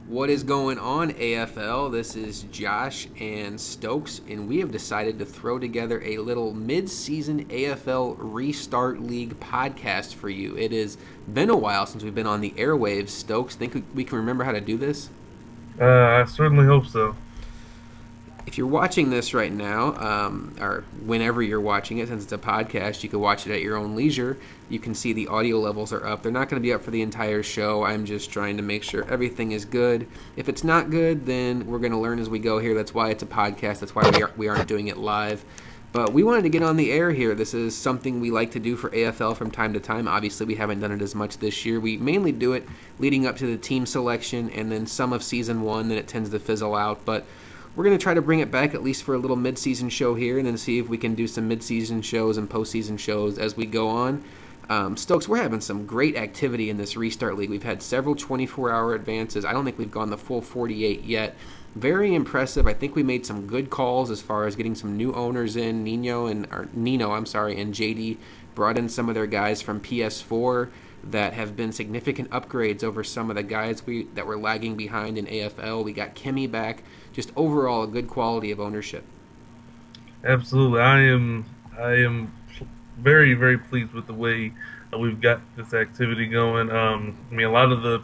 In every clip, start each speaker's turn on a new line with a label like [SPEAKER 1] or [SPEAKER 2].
[SPEAKER 1] What is going on, AFL? This is Josh and Stokes, and we have decided to throw together a little mid-season AFL Restart League podcast for you. It has been a while since we've been on the airwaves. Stokes, think we can remember how to do this?
[SPEAKER 2] I certainly hope so.
[SPEAKER 1] If you're watching this right now, or whenever you're watching it, since it's a podcast, you can watch it at your own leisure. You can see the audio levels are up. They're not going to be up for the entire show. I'm just trying to make sure everything is good. If it's not good, then we're going to learn as we go here. That's why it's a podcast. That's why we aren't doing it live. But we wanted to get on the air here. This is something we like to do for AFL from time to time. Obviously, we haven't done it as much this year. We mainly do it leading up to the team selection and then some of season one, then it tends to fizzle out. But we're going to try to bring it back at least for a little mid-season show here and then see if we can do some mid-season shows and post-season shows as we go on. Stokes, we're having some great activity in this Restart League. We've had several 24-hour advances. I don't think we've gone the full 48 yet. Very impressive. I think we made some good calls as far as getting some new owners in. Nino, and JD brought in some of their guys from PS4 that have been significant upgrades over some of the guys that were lagging behind in AFL. We got Kimmy back. Just overall a good quality of ownership.
[SPEAKER 2] Absolutely, I am very very pleased with the way we've got this activity going. A lot of the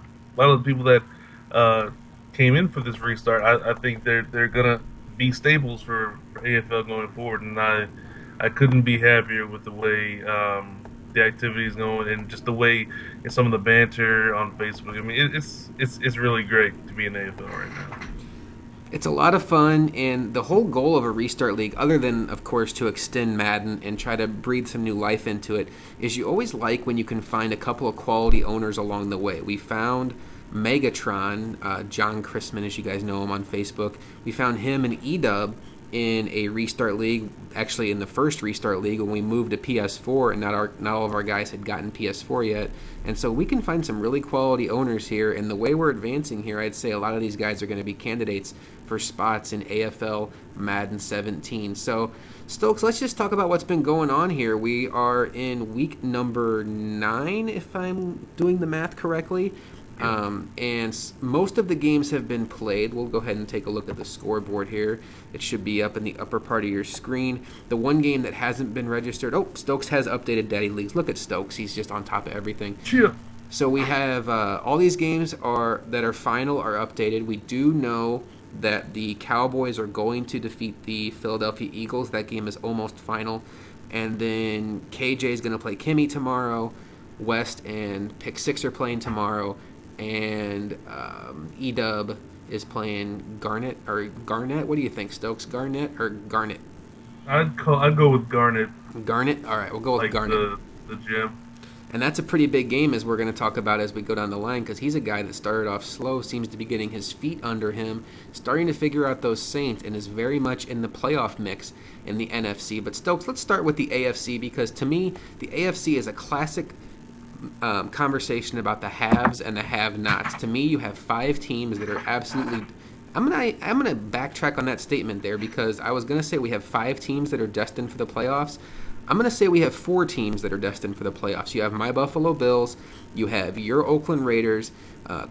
[SPEAKER 2] people that uh, came in for this restart, I think they're gonna be staples for AFL going forward, and I couldn't be happier with the way the activity is going and just the way and some of the banter on Facebook. I mean, it's really great to be in AFL right now.
[SPEAKER 1] It's a lot of fun, and the whole goal of a restart league, other than, of course, to extend Madden and try to breathe some new life into it, is you always like when you can find a couple of quality owners along the way. We found Megatron, John Chrisman, as you guys know him on Facebook. We found him and Edub in a restart league, actually in the first restart league when we moved to PS4, and not all of our guys had gotten PS4 yet. And so we can find some really quality owners here, and the way we're advancing here, I'd say a lot of these guys are going to be candidates for spots in AFL Madden 17. So, Stokes, let's just talk about what's been going on here. We are in week number 9, if I'm doing the math correctly.
[SPEAKER 2] Yep.
[SPEAKER 1] Most of the games have been played. We'll go ahead and take a look at the scoreboard here. It should be up in the upper part of your screen. The one game that hasn't been registered. Oh, Stokes has updated Daddy Leagues. Look at Stokes. He's just on top of everything.
[SPEAKER 2] Cheer.
[SPEAKER 1] So we have all these games that are final are updated. We do know that the Cowboys are going to defeat the Philadelphia Eagles. That game is almost final. And then KJ is going to play Kimmy tomorrow. West and Pick Six are playing tomorrow. And Edub is playing Garnet or Garnett. What do you think, Stokes? Garnett or Garnet?
[SPEAKER 2] I'd go with Garnet,
[SPEAKER 1] Garnet. All right, we'll go with
[SPEAKER 2] like
[SPEAKER 1] Garnet.
[SPEAKER 2] the gym.
[SPEAKER 1] And that's a pretty big game, as we're going to talk about as we go down the line, because he's a guy that started off slow, seems to be getting his feet under him, starting to figure out those Saints, and is very much in the playoff mix in the NFC. But Stokes, let's start with the AFC, because to me, the AFC is a classic conversation about the haves and the have-nots. To me, you have 5 teams that are absolutely. I'm gonna backtrack on that statement there, because I was gonna say we have 5 teams that are destined for the playoffs. I'm going to say we have 4 teams that are destined for the playoffs. You have my Buffalo Bills, you have your Oakland Raiders,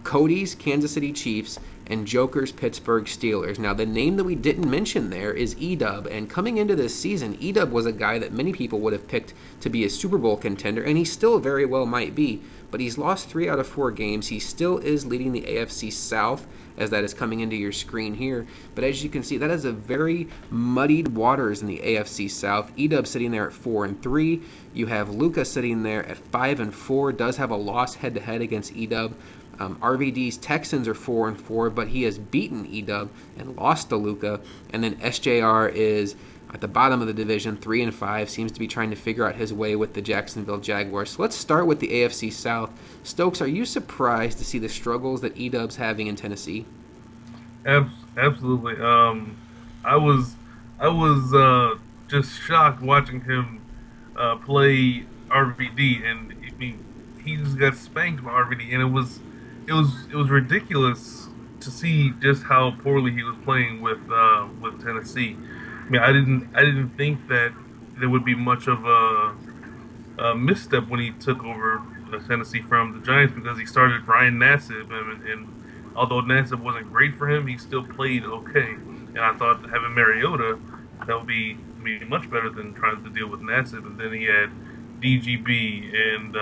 [SPEAKER 1] Cody's Kansas City Chiefs, and Joker's Pittsburgh Steelers. Now, the name that we didn't mention there is Edub, and coming into this season, Edub was a guy that many people would have picked to be a Super Bowl contender, and he still very well might be, but he's lost 3 out of 4 games. He still is leading the AFC South, as that is coming into your screen here. But as you can see, that is a very muddied waters in the AFC South. Edub sitting there at 4-3. You have Luca sitting there at 5-4. Does have a loss head-to-head against Edub. RVD's Texans are 4-4, but he has beaten Edub and lost to Luca. And then SJR is at the bottom of the division, 3-5, seems to be trying to figure out his way with the Jacksonville Jaguars. So let's start with the AFC South. Stokes, are you surprised to see the struggles that Edub's having in Tennessee?
[SPEAKER 2] Absolutely. I was just shocked watching him play RVD, and I mean, he just got spanked by RVD, and it was ridiculous to see just how poorly he was playing with Tennessee. I mean, I didn't think that there would be much of a misstep when he took over Tennessee from the Giants, because he started Brian Nassib, and although Nassib wasn't great for him, he still played okay. And I thought having Mariota, that would be much better than trying to deal with Nassib. And then he had DGB and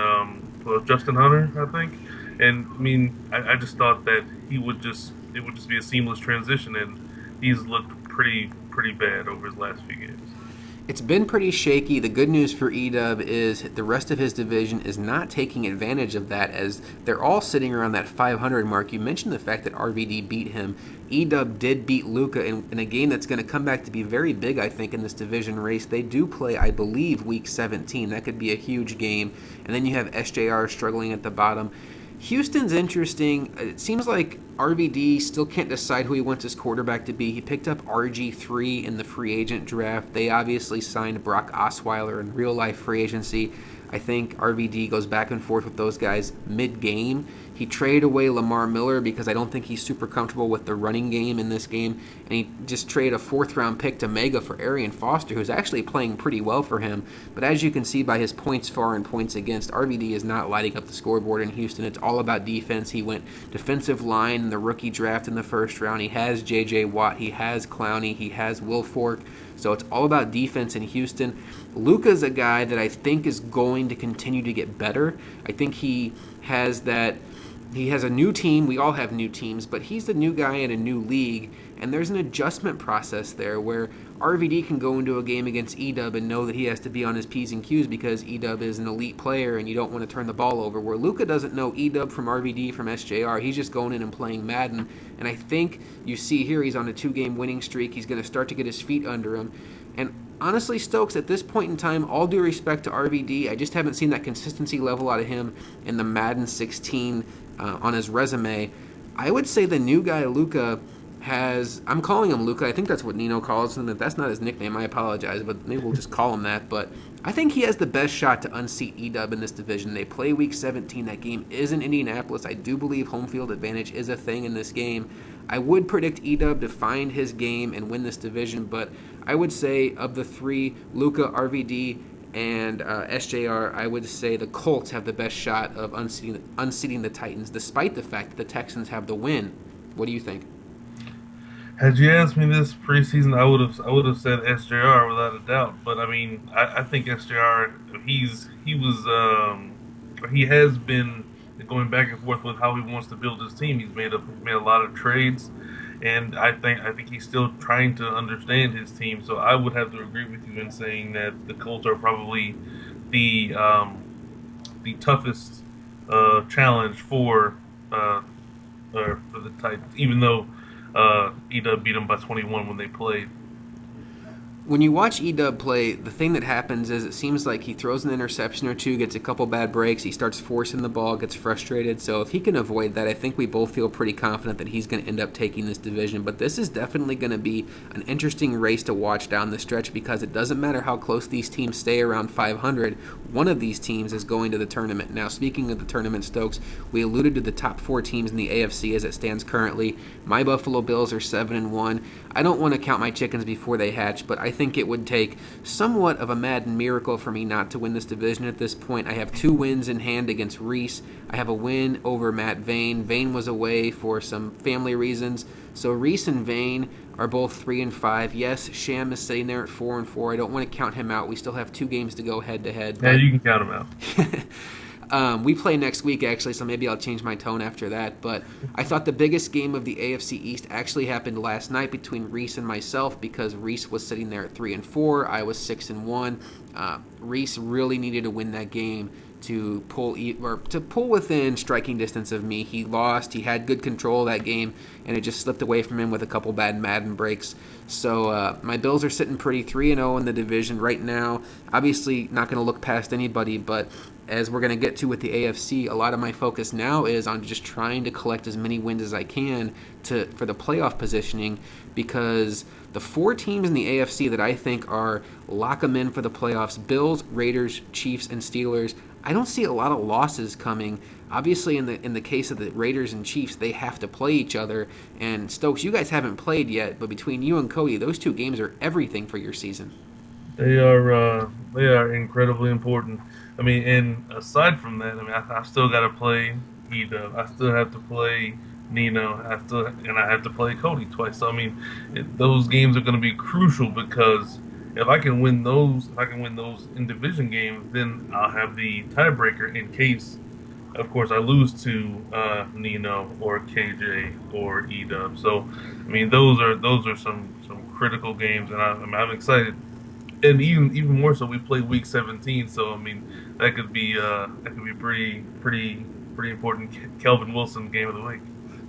[SPEAKER 2] well, Justin Hunter, I think. And I mean, I just thought that it would just be a seamless transition, and he's looked pretty bad over his last few games.
[SPEAKER 1] It's been pretty shaky. The good news for Edub is the rest of his division is not taking advantage of that as they're all sitting around that 500 mark. You mentioned the fact that RVD beat him. Edub did beat Luca in a game that's going to come back to be very big, I think, in this division race. They do play, I believe, week 17. That could be a huge game. And then you have SJR struggling at the bottom. Houston's interesting. It seems like RVD still can't decide who he wants his quarterback to be. He picked up RG3 in the free agent draft. They obviously signed Brock Osweiler in real life free agency. I think RVD goes back and forth with those guys mid game. He traded away Lamar Miller because I don't think he's super comfortable with the running game in this game. And he just traded a fourth round pick to Mega for Arian Foster, who's actually playing pretty well for him. But as you can see by his points for and points against, RVD is not lighting up the scoreboard in Houston. It's all about defense. He went defensive line in the rookie draft in the first round. He has J.J. Watt. He has Clowney. He has Will Fork. So it's all about defense in Houston. Luka's a guy that I think is going to continue to get better. I think he has a new team. We all have new teams, but he's the new guy in a new league, and there's an adjustment process there where RVD can go into a game against Edub and know that he has to be on his P's and Q's because Edub is an elite player and you don't want to turn the ball over. Where Luka doesn't know Edub from RVD from SJR, he's just going in and playing Madden. And I think you see here he's on a 2-game winning streak. He's going to start to get his feet under him. And honestly, Stokes, at this point in time, all due respect to RVD, I just haven't seen that consistency level out of him in the Madden 16 on his resume. I would say the new guy, Luka, I'm calling him Luka. I think that's what Nino calls him. If that's not his nickname, I apologize, but maybe we'll just call him that. But I think he has the best shot to unseat Edub in this division. They play week 17. That game is in Indianapolis. I do believe home field advantage is a thing in this game. I would predict Edub to find his game and win this division, but I would say of the three, Luka, RVD, and SJR, I would say the Colts have the best shot of unseating the Titans, despite the fact that the Texans have the win. What do you think?
[SPEAKER 2] Had you asked me this preseason, I would have said SJR without a doubt. But I mean, I think SJR he has been going back and forth with how he wants to build his team. He's made a lot of trades, and I think he's still trying to understand his team. So I would have to agree with you in saying that the Colts are probably the the toughest challenge for the Titans, even though Edub beat them by 21 when they played.
[SPEAKER 1] When you watch Edub play, the thing that happens is it seems like he throws an interception or two, gets a couple bad breaks, he starts forcing the ball, gets frustrated. So if he can avoid that, I think we both feel pretty confident that he's going to end up taking this division. But this is definitely going to be an interesting race to watch down the stretch because it doesn't matter how close these teams stay around 500. One of these teams is going to the tournament. Now, speaking of the tournament, Stokes, we alluded to the top 4 teams in the AFC as it stands currently. My Buffalo Bills are 7-1. I don't want to count my chickens before they hatch, but I think it would take somewhat of a Madden miracle for me not to win this division at this point. I have 2 wins in hand against Reese. I have a win over Matt Vane. Vane was away for some family reasons. So Reese and Vane are both 3-5. Yes, Sham is sitting there at 4-4. I don't want to count him out. We still have 2 games to go head to head.
[SPEAKER 2] Yeah, you can count him out.
[SPEAKER 1] We play next week, actually, so maybe I'll change my tone after that. But I thought the biggest game of the AFC East actually happened last night between Reese and myself because Reese was sitting there at 3-4. I was 6-1. Reese really needed to win that game to pull within striking distance of me. He lost. He had good control of that game, and it just slipped away from him with a couple bad Madden breaks. So my Bills are sitting pretty 3-0 in the division right now. Obviously, not going to look past anybody, but as we're going to get to with the AFC, a lot of my focus now is on just trying to collect as many wins as I can for the playoff positioning because the 4 teams in the AFC that I think are lock 'em in for the playoffs, Bills, Raiders, Chiefs, and Steelers, I don't see a lot of losses coming. Obviously, in the case of the Raiders and Chiefs, they have to play each other. And Stokes, you guys haven't played yet, but between you and Cody, those 2 games are everything for your season.
[SPEAKER 2] They are incredibly important. I mean, and aside from that, I mean, I still got to play Edub. I still have to play I have to play Cody twice. So I mean, those games are going to be crucial because if I can win those in division games, then I'll have the tiebreaker in case, of course, I lose to Nino or KJ or Edub. So I mean, those are some critical games, and I'm excited. And even more so, we play week 17. So I mean, that could be pretty important. Kelvin Wilson game of the week.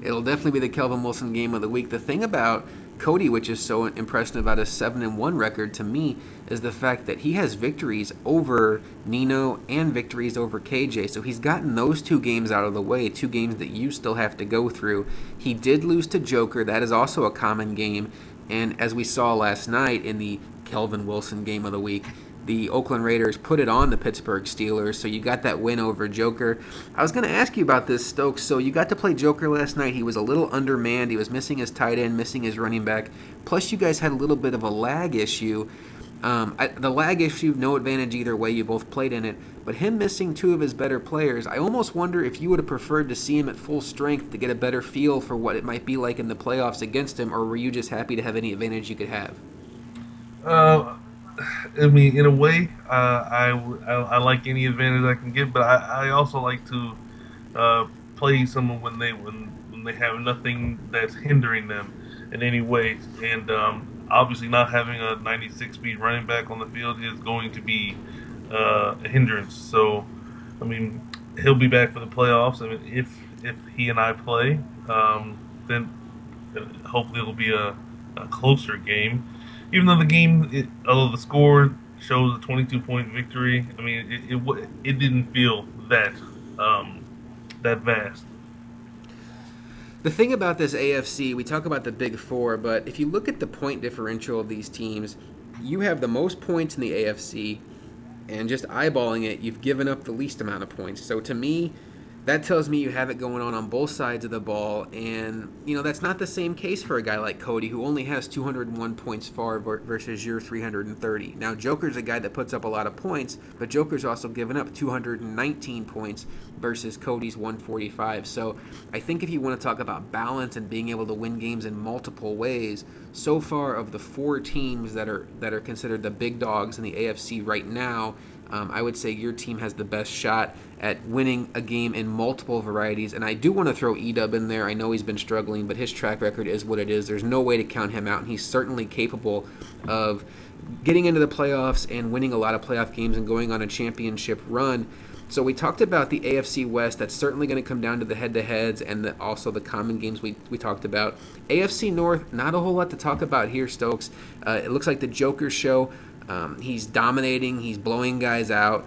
[SPEAKER 1] It'll definitely be the Kelvin Wilson game of the week. The thing about Cody, which is so impressive about his 7-1 record to me, is the fact that he has victories over Nino and victories over KJ. So he's gotten those two games out of the way, two games that you still have to go through. He did lose to Joker. That is also a common game. And as we saw last night in the Kelvin Wilson game of the week, the Oakland Raiders put it on the Pittsburgh Steelers, so you got that win over Joker. I was going to ask you about this, Stokes. So you got to play Joker last night. He was a little undermanned. He was missing his tight end, missing his running back. Plus, you guys had a little bit of a lag issue. The lag issue, no advantage either way. You both played in it. But him missing two of his better players, I almost wonder if you would have preferred to see him at full strength to get a better feel for what it might be like in the playoffs against him, or were you just happy to have any advantage you could have?
[SPEAKER 2] Uh, I mean, in a way, I like any advantage I can get, but I also like to play someone when they have nothing that's hindering them in any way, and obviously not having a 96 speed running back on the field is going to be a hindrance. So, I mean, he'll be back for the playoffs. I mean, if he and I play, then hopefully it'll be a closer game. Even though although the score shows a 22-point victory, I mean, it didn't feel um, that vast.
[SPEAKER 1] The thing about this AFC, we talk about the Big Four, but if you look at the point differential of these teams, you have the most points in the AFC, and just eyeballing it, you've given up the least amount of points. So to me, that tells me you have it going on both sides of the ball, and that's not the same case for a guy like Cody, who only has 201 points far versus your 330. Now Joker's a guy that puts up a lot of points, but Joker's also given up 219 points versus Cody's 145. So I think if you want to talk about balance and being able to win games in multiple ways, so far of the four teams that are considered the big dogs in the AFC right now, I would say your team has the best shot at winning a game in multiple varieties. And I do want to throw Edub in there. I know he's been struggling, but his track record is what it is. There's no way to count him out, and he's certainly capable of getting into the playoffs and winning a lot of playoff games and going on a championship run. So we talked about the AFC West. That's certainly going to come down to the head-to-heads and also the common games we talked about. AFC North, not a whole lot to talk about here, Stokes. It looks like the Joker show. He's dominating. He's blowing guys out.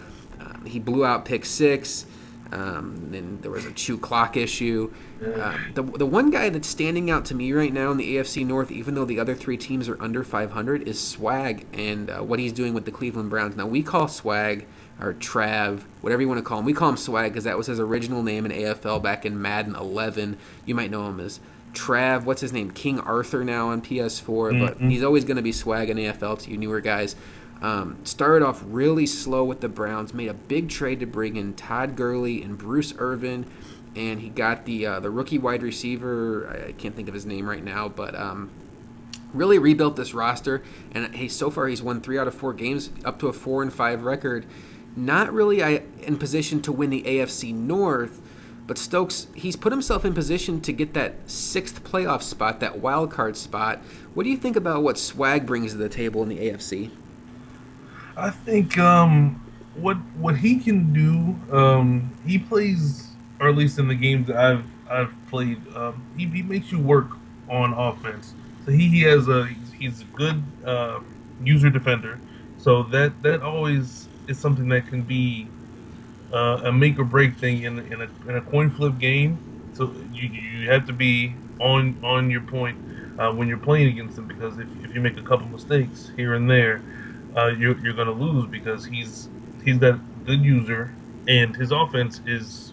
[SPEAKER 1] He blew out pick six. Then there was a chew clock issue. The one guy that's standing out to me right now in the AFC North, even though the other three teams are under 500, is Swag and what he's doing with the Cleveland Browns. Now, we call Swag, or Trav, whatever you want to call him. We call him Swag because that was his original name in AFL back in Madden 11. You might know him as Trav, what's his name? King Arthur now on PS4, but he's always going to be Swag in AFL to you newer guys. Started off really slow with the Browns, made a big trade to bring in Todd Gurley and Bruce Irvin, and he got the rookie wide receiver, I can't think of his name right now, but really rebuilt this roster. And so far he's won 3 out of 4 games, up to a 4-5 record. Not really in position to win the AFC North, but Stokes, he's put himself in position to get that 6th playoff spot, that wild card spot. What do you think about what Swag brings to the table in the AFC?
[SPEAKER 2] I think what he can do, he plays, or at least in the games that I've played, he makes you work on offense. So he has he's a good user defender. So that always is something that can be a make or break thing in a coin flip game. So you have to be on your point when you're playing against him, because if you make a couple mistakes here and there, you're going to lose, because he's that good user, and his offense is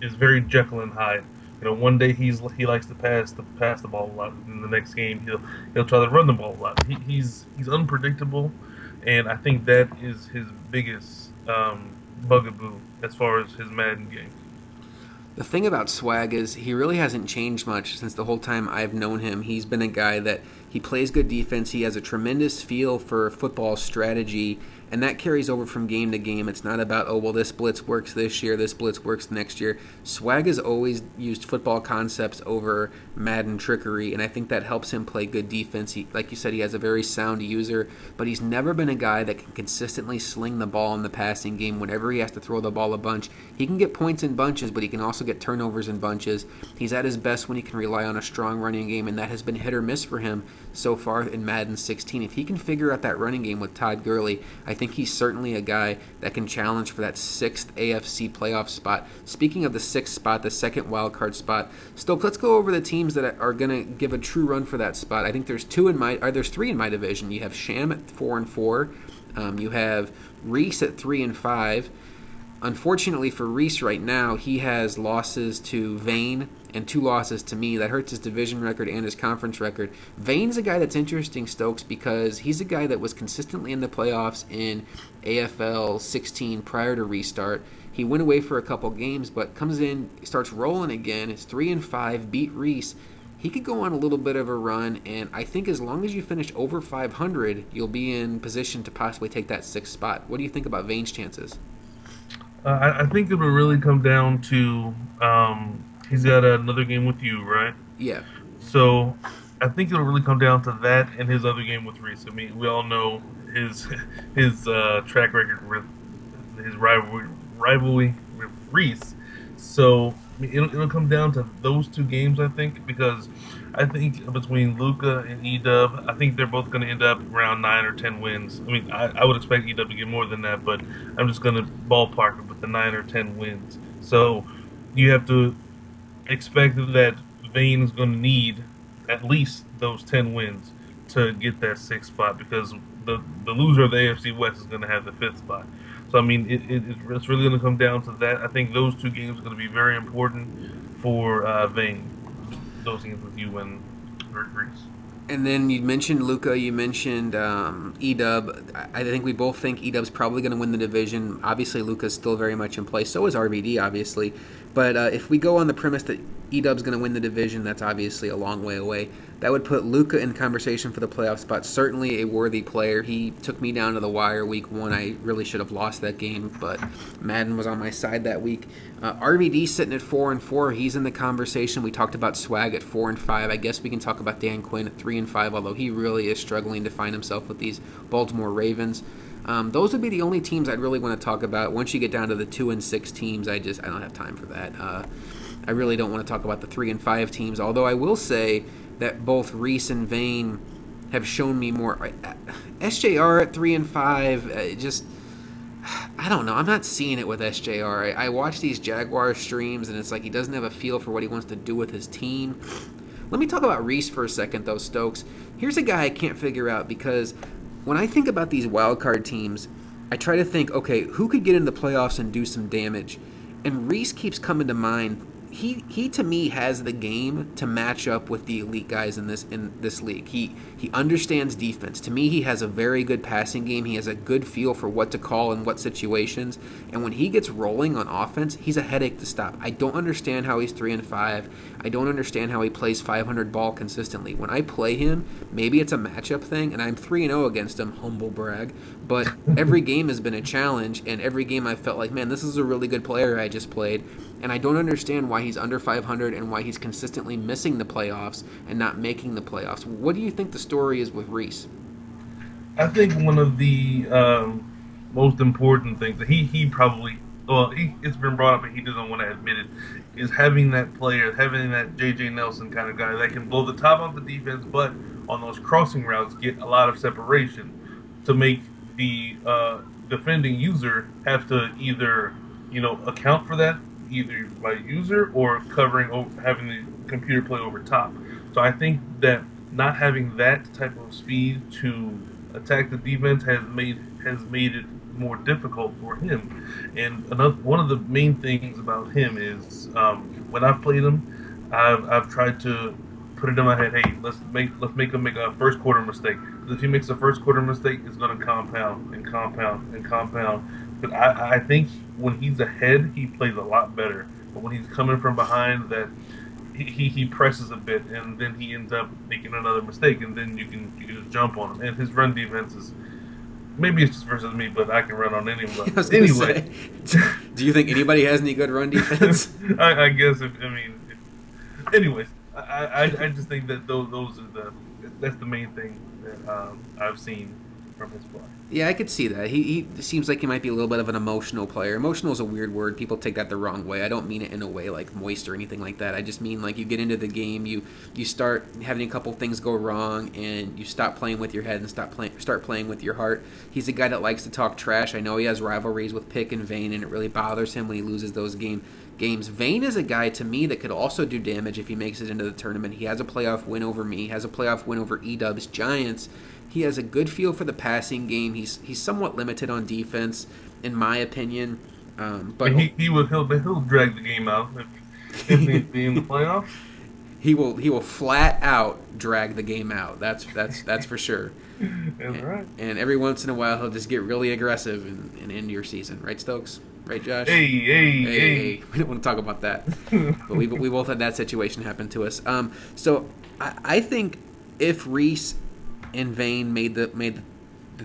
[SPEAKER 2] very Jekyll and Hyde. One day he likes to pass the ball a lot. In the next game, he'll try to run the ball a lot. He's unpredictable, and I think that is his biggest bugaboo as far as his Madden game.
[SPEAKER 1] The thing about Swag is he really hasn't changed much since the whole time I've known him. He's been a guy that he plays good defense. He has a tremendous feel for football strategy, and that carries over from game to game. It's not about, oh, well, this blitz works this year, this blitz works next year. Swag has always used football concepts over Madden trickery, and I think that helps him play good defense. Like you said, he has a very sound user, but he's never been a guy that can consistently sling the ball in the passing game whenever he has to throw the ball a bunch. He can get points in bunches, but he can also get turnovers in bunches. He's at his best when he can rely on a strong running game, and that has been hit or miss for him so far in Madden 16. If he can figure out that running game with Todd Gurley, I think he's certainly a guy that can challenge for that sixth AFC playoff spot. Speaking of the sixth spot, the second wild card spot, Stoke, let's go over the teams that are going to give a true run for that spot. I think there's there's three in my division. You have Sham at 4-4. You have Reese at 3-5. Unfortunately for Reese right now, he has losses to Vane and two losses to me. That hurts his division record and his conference record. Vane's a guy that's interesting, Stokes, because he's a guy that was consistently in the playoffs in AFL 16 prior to restart. He went away for a couple games, but comes in, starts rolling again. It's 3-5, beat Reese. He could go on a little bit of a run, and I think as long as you finish over 500, you'll be in position to possibly take that sixth spot. What do you think about Vane's chances?
[SPEAKER 2] I think it will really come down to he's got another game with you, right?
[SPEAKER 1] Yeah.
[SPEAKER 2] So I think it'll really come down to that and his other game with Reese. I mean, we all know his his track record with his rivalry with Reese. So I mean, it'll come down to those two games, I think, because I think between Luca and Edub, I think they're both going to end up around 9 or 10 wins. I mean, I would expect Edub to get more than that, but I'm just going to ballpark it with the 9 or 10 wins. So you have to expect that Vane is going to need at least those 10 wins to get that sixth spot because the loser of the AFC West is going to have the fifth spot. So I mean, it's really going to come down to that. I think those two games are going to be very important for Vane. Those games with you and Reese.
[SPEAKER 1] And then you mentioned Luca, you mentioned Edub. I think we both think Edub's probably going to win the division. Obviously, Luca's still very much in play. So is RVD, obviously. But if we go on the premise that Edub's going to win the division, that's obviously a long way away. That would put Luca in conversation for the playoff spot. Certainly a worthy player. He took me down to the wire week one. I really should have lost that game, but Madden was on my side that week. RVD sitting at 4-4. He's in the conversation. We talked about Swag at 4-5. I guess we can talk about Dan Quinn at 3-5, although he really is struggling to find himself with these Baltimore Ravens. Those would be the only teams I'd really want to talk about. Once you get down to the 2-6 teams, I don't have time for that. I really don't want to talk about the 3-5 teams. Although I will say that both Reese and Vane have shown me more. SJR at 3-5, just I don't know. I'm not seeing it with SJR. I watch these Jaguar streams, and it's like he doesn't have a feel for what he wants to do with his team. Let me talk about Reese for a second, though, Stokes. Here's a guy I can't figure out because when I think about these wildcard teams, I try to think, okay, who could get into the playoffs and do some damage? And Reese keeps coming to mind. He to me has the game to match up with the elite guys in this league. He understands defense. To me, he has a very good passing game. He has a good feel for what to call in what situations. And when he gets rolling on offense, he's a headache to stop. I don't understand how he's 3-5. I don't understand how he plays 500 ball consistently. When I play him, maybe it's a matchup thing, and I'm 3-0 against him, humble brag. But every game has been a challenge, and every game I felt like, man, this is a really good player I just played. And I don't understand why he's under 500 and why he's consistently missing the playoffs and not making the playoffs. What do you think the story is with Reese?
[SPEAKER 2] I think one of the most important things that he probably it's been brought up and he doesn't want to admit it is having that player, having that J.J. Nelson kind of guy that can blow the top off the defense, but on those crossing routes get a lot of separation to make the defending user have to either account for that either by user or covering over, having the computer play over top. So I think that not having that type of speed to attack the defense has made it more difficult for him. And one of the main things about him is when I've played him, I've tried to put it in my head. Hey, let's make him make a first quarter mistake. Because if he makes a first quarter mistake, it's going to compound and compound and compound. But I think when he's ahead, he plays a lot better but when he's coming from behind, that he presses a bit, and then he ends up making another mistake, and then you can just jump on him. And his run defense is maybe it's just versus me, but I can run on anyone.
[SPEAKER 1] I was gonna
[SPEAKER 2] Anyway,
[SPEAKER 1] say, do you think anybody has any good run defense?
[SPEAKER 2] I guess if I mean, anyways, I just think that those are the that's the main thing that I've seen from his play.
[SPEAKER 1] Yeah, I could see that. He seems like he might be a little bit of an emotional player. Emotional is a weird word. People take that the wrong way. I don't mean it in a way like moist or anything like that. I just mean like you get into the game, you start having a couple things go wrong, and you stop playing with your head and start playing with your heart. He's a guy that likes to talk trash. I know he has rivalries with Pick and Vane, and it really bothers him when he loses those games. Vane is a guy to me that could also do damage if he makes it into the tournament. He has a playoff win over me. He has a playoff win over E-Dub's Giants. He has a good feel for the passing game. He's somewhat limited on defense, in my opinion. But
[SPEAKER 2] He'll drag the game out if need be in the playoffs.
[SPEAKER 1] he will flat out drag the game out. That's for sure.
[SPEAKER 2] That's right.
[SPEAKER 1] And every once in a while he'll just get really aggressive and end your season, right, Stokes? Right, Josh?
[SPEAKER 2] Hey.
[SPEAKER 1] We don't want to talk about that, but we both had that situation happen to us. So I think if Reese and Vane made the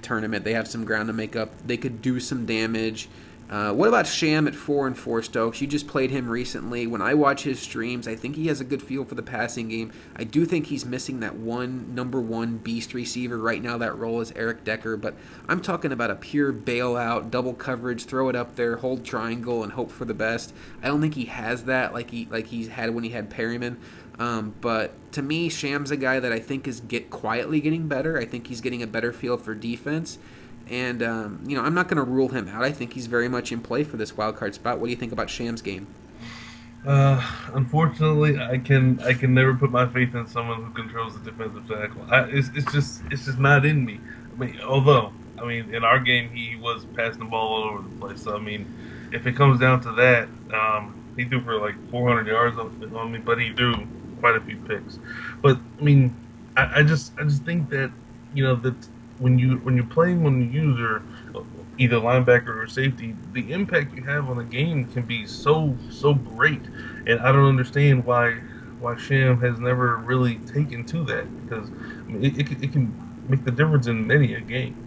[SPEAKER 1] tournament, they have some ground to make up. They could do some damage. What about Sham at 4-4, Stokes? You just played him recently. When I watch his streams, I think he has a good feel for the passing game. I do think he's missing that number one beast receiver right now. That role is Eric Decker, but I'm talking about a pure bailout, double coverage, throw it up there, hold triangle, and hope for the best. I don't think he has that like he's had when he had Perryman. But to me, Sham's a guy that I think is quietly getting better. I think he's getting a better feel for defense. And, I'm not going to rule him out. I think he's very much in play for this wild card spot. What do you think about Sham's game?
[SPEAKER 2] Unfortunately, I can never put my faith in someone who controls the defensive tackle. It's just not in me. In our game he was passing the ball all over the place. So I mean, if it comes down to that, he threw for like 400 yards on me, but he threw quite a few picks. But I mean, I just think that that when you're playing on the user, either linebacker or safety, the impact you have on the game can be so great, and I don't understand why Sham has never really taken to that, because I mean, it can make the difference in many a game.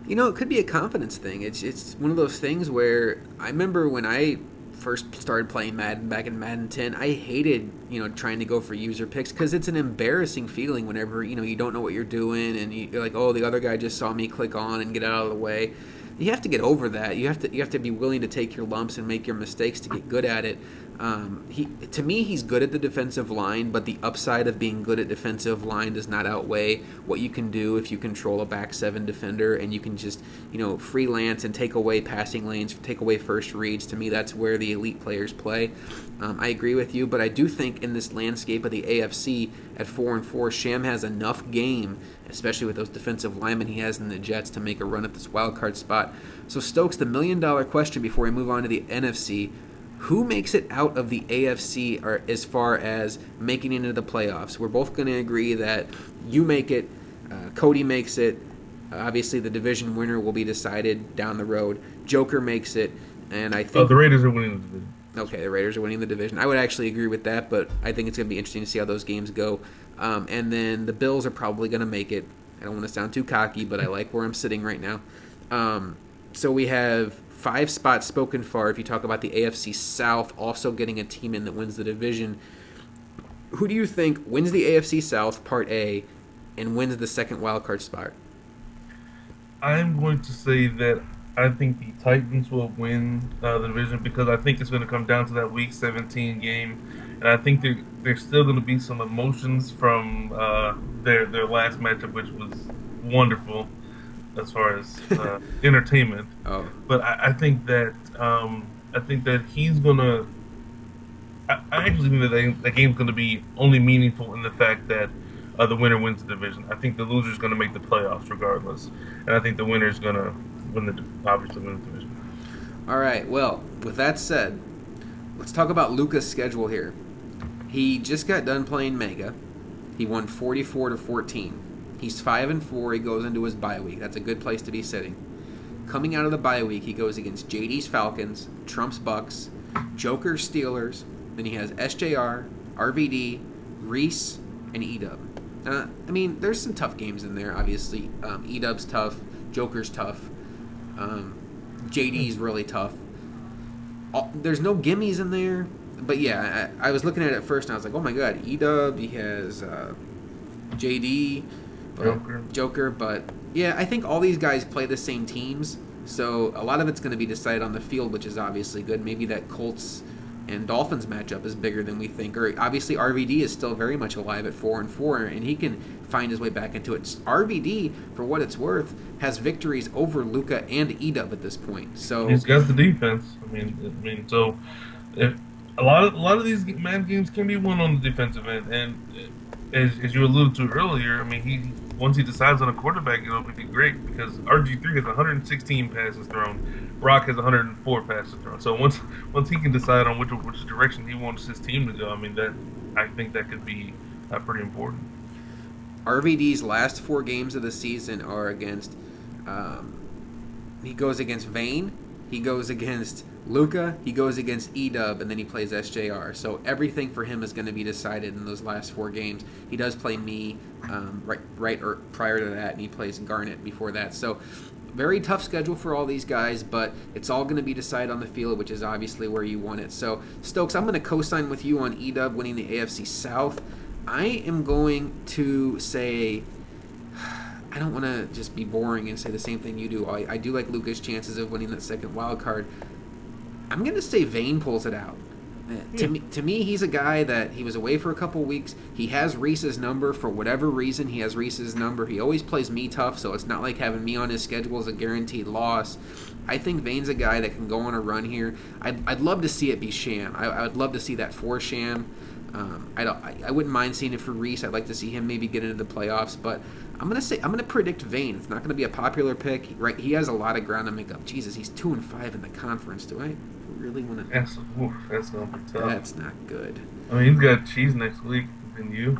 [SPEAKER 1] It could be a confidence thing. It's one of those things where I remember when I first started playing Madden back in Madden 10, I hated, trying to go for user picks because it's an embarrassing feeling whenever, you don't know what you're doing and you're like, oh, the other guy just saw me click on and get out of the way. You have to get over that. You have to be willing to take your lumps and make your mistakes to get good at it. To me, he's good at the defensive line, but the upside of being good at defensive line does not outweigh what you can do if you control a back seven defender and you can just, freelance and take away passing lanes, take away first reads. To me, that's where the elite players play. I agree with you, but I do think in this landscape of the AFC at 4-4, Sham has enough game, especially with those defensive linemen he has in the Jets, to make a run at this wild card spot. So Stokes, the $1,000,000 question before we move on to the NFC. Who makes it out of the AFC or as far as making it into the playoffs? We're both going to agree that you make it, Cody makes it. Obviously, the division winner will be decided down the road. Joker makes it, and I think
[SPEAKER 2] the Raiders are winning the division.
[SPEAKER 1] Okay, the Raiders are winning the division. I would actually agree with that, but I think it's going to be interesting to see how those games go. And then the Bills are probably going to make it. I don't want to sound too cocky, but I like where I'm sitting right now. So we have 5 spots spoken for if you talk about the AFC South also getting a team in that wins the division. Who do you think wins the AFC South, Part A, and wins the second wildcard spot?
[SPEAKER 2] I'm going to say that I think the Titans will win the division, because I think it's going to come down to that Week 17 game, and I think there's still going to be some emotions from their last matchup, which was wonderful as far as entertainment.
[SPEAKER 1] Oh.
[SPEAKER 2] But I think that he's gonna. I actually think that the game's going to be only meaningful in the fact that the winner wins the division. I think the loser's going to make the playoffs regardless, and I think the winner's going to obviously win the division.
[SPEAKER 1] All right. Well, with that said, let's talk about Luka's schedule here. He just got done playing Mega. He won 44-14. He's 5-4. He goes into his bye week. That's a good place to be sitting. Coming out of the bye week, he goes against JD's Falcons, Trump's Bucks, Joker, Steelers. Then he has SJR, RVD, Reese, and Edub. I mean, there's some tough games in there. Obviously, Edub's tough, Joker's tough, JD's really tough. There's no gimmies in there, but yeah, I was looking at it first and I was like, oh my god, Edub. He has JD, Joker, but yeah, I think all these guys play the same teams, so a lot of it's going to be decided on the field, which is obviously good. Maybe that Colts and Dolphins matchup is bigger than we think. Or obviously RVD is still very much alive at 4-4, and he can find his way back into it. RVD, for what it's worth, has victories over Luka and Edub at this point. So
[SPEAKER 2] he's got the defense. So if a lot of these man games can be won on the defensive end, and as you alluded to earlier, I mean, he once he decides on a quarterback, it'll be great because RG3 has 116 passes thrown, Brock has 104 passes thrown. So once he can decide on which direction he wants his team to go, I mean I think that could be pretty important.
[SPEAKER 1] RVD's last 4 games of the season are against. He goes against Vane, he goes against Luca, he goes against Edub, and then he plays SJR. So everything for him is going to be decided in those last 4 games. He does play me right or prior to that, and he plays Garnet before that. So very tough schedule for all these guys, but it's all going to be decided on the field, which is obviously where you want it. So Stokes, I'm going to co-sign with you on Edub winning the AFC South. I am going to say, I don't want to just be boring and say the same thing you do. I do like Luca's chances of winning that second wild card. I'm going to say Vane pulls it out. To me, he's a guy that he was away for a couple weeks. He has Reese's number for whatever reason. He has Reese's number. He always plays me tough, so it's not like having me on his schedule is a guaranteed loss. I think Vane's a guy that can go on a run here. I'd love to see it be Sham. I would love to see that for Sham. I wouldn't mind seeing it for Reese. I'd like to see him maybe get into the playoffs, but I'm gonna predict Vane. It's not gonna be a popular pick, right? He has a lot of ground to make up. Jesus, he's 2-5 in the conference. Do I really want to?
[SPEAKER 2] That's gonna be tough.
[SPEAKER 1] That's not good.
[SPEAKER 2] I mean, he's got Cheese next week, and you.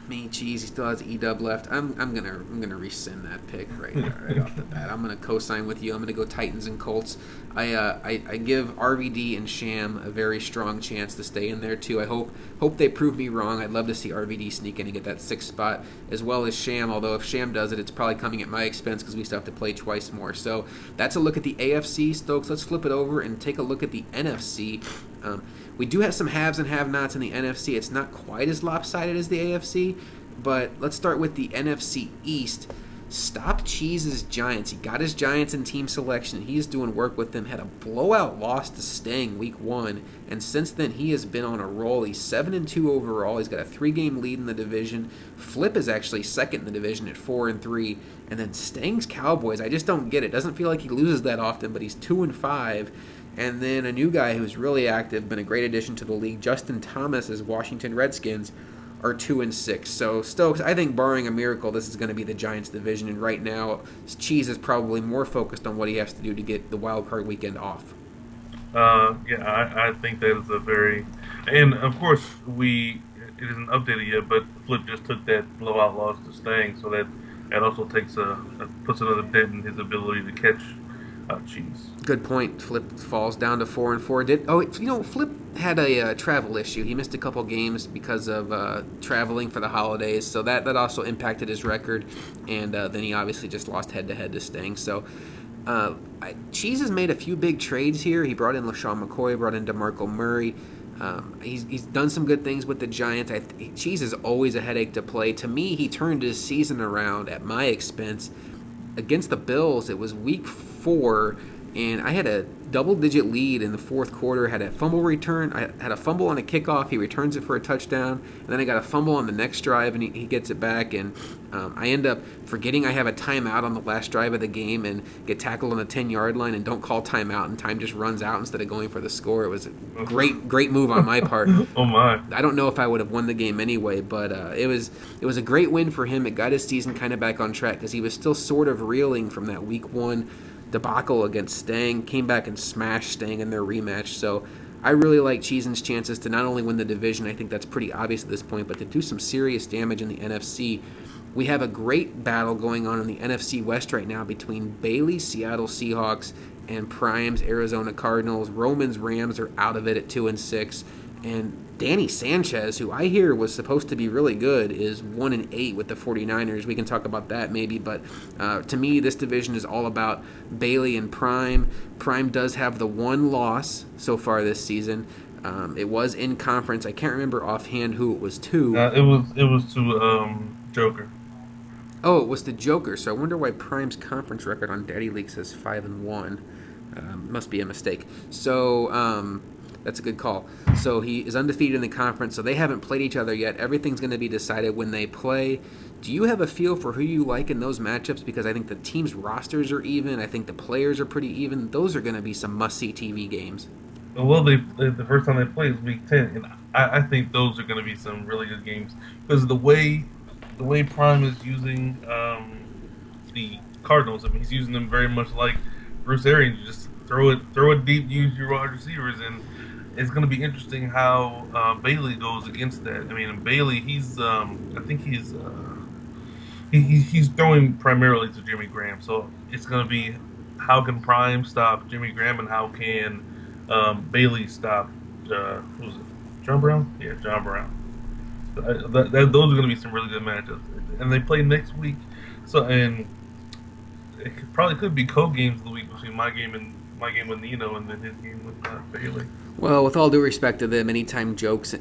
[SPEAKER 1] Me, geez, he still has Edub left. I'm gonna rescind that pick right off the bat. I'm gonna co-sign with you. I'm gonna go Titans and Colts. I give RVD and Sham a very strong chance to stay in there too. I hope they prove me wrong. I'd love to see RVD sneak in and get that 6th spot as well as Sham. Although if Sham does it, it's probably coming at my expense because we still have to play twice more. So that's a look at the AFC. Stokes, let's flip it over and take a look at the NFC. We do have some haves and have-nots in the NFC. It's not quite as lopsided as the AFC, but let's start with the NFC East. Stop Cheese's Giants. He got his Giants in team selection. He is doing work with them. Had a blowout loss to Stang week 1, and since then he has been on a roll. He's 7-2 overall. He's got a 3-game lead in the division. Flip is actually second in the division at 4-3, and then Stang's Cowboys. I just don't get it. Doesn't feel like he loses that often, but he's 2-5. And then a new guy who's really active, been a great addition to the league, Justin Thomas's Washington Redskins, are 2-6. So Stokes, I think barring a miracle, this is going to be the Giants' division. And right now, Cheese is probably more focused on what he has to do to get the wild card weekend off.
[SPEAKER 2] I think that is a very, and of course it isn't updated yet, but Flip just took that blowout loss to Stang, so that also puts another dent in his ability to catch Cheese.
[SPEAKER 1] Good point. Flip falls down to 4-4. Flip had a travel issue. He missed a couple games because of traveling for the holidays, so that also impacted his record. And then he obviously just lost head-to-head to Stang. So Cheese has made a few big trades here. He brought in LaShawn McCoy, brought in DeMarco Murray. He's done some good things with the Giants. Cheese is always a headache to play. To me, he turned his season around at my expense. Against the Bills, it was week 4, and I had a double-digit lead in the fourth quarter, had a fumble return. I had a fumble on a kickoff. He returns it for a touchdown, and then I got a fumble on the next drive, and he gets it back, and I end up forgetting I have a timeout on the last drive of the game and get tackled on the 10-yard line and don't call timeout, and time just runs out instead of going for the score. It was a great move on my part.
[SPEAKER 2] Oh, my.
[SPEAKER 1] I don't know if I would have won the game anyway, but it was a great win for him. It got his season kind of back on track because he was still sort of reeling from that week 1 debacle against Stang, came back and smashed Stang in their rematch. So I really like Cheesen's chances to not only win the division, I think that's pretty obvious at this point, but to do some serious damage in the NFC. We have a great battle going on in the NFC West right now between Bailey's Seattle Seahawks and Prime's Arizona Cardinals. Roman's Rams are out of it at 2-6, and Danny Sanchez, who I hear was supposed to be really good, is 1-8 with the 49ers. We can talk about that maybe, but to me, this division is all about Bailey and Prime. Prime does have the one loss so far this season. It was in conference. I can't remember offhand who it was to.
[SPEAKER 2] It was to Joker.
[SPEAKER 1] Oh, it was the Joker. So I wonder why Prime's conference record on Daddy League says 5-1. Must be a mistake. So that's a good call. So he is undefeated in the conference. So they haven't played each other yet. Everything's going to be decided when they play. Do you have a feel for who you like in those matchups? Because I think the teams' rosters are even. I think the players are pretty even. Those are going to be some must-see TV games.
[SPEAKER 2] Well, the first time they play is week 10, and I think those are going to be some really good games because the way Prime is using the Cardinals. I mean, he's using them very much like Bruce Arians. You just throw it deep, use your wide receivers, and it's going to be interesting how Bailey goes against that. I mean, Bailey, I think he's throwing primarily to Jimmy Graham, so it's going to be how can Prime stop Jimmy Graham and how can Bailey stop who was it? John Brown? Yeah, John Brown. Those are going to be some really good matchups, and they play next week. So and probably could be co-games of the week between my game with Nino and then his game with Bailey.
[SPEAKER 1] Well, with all due respect to them, anytime jokes,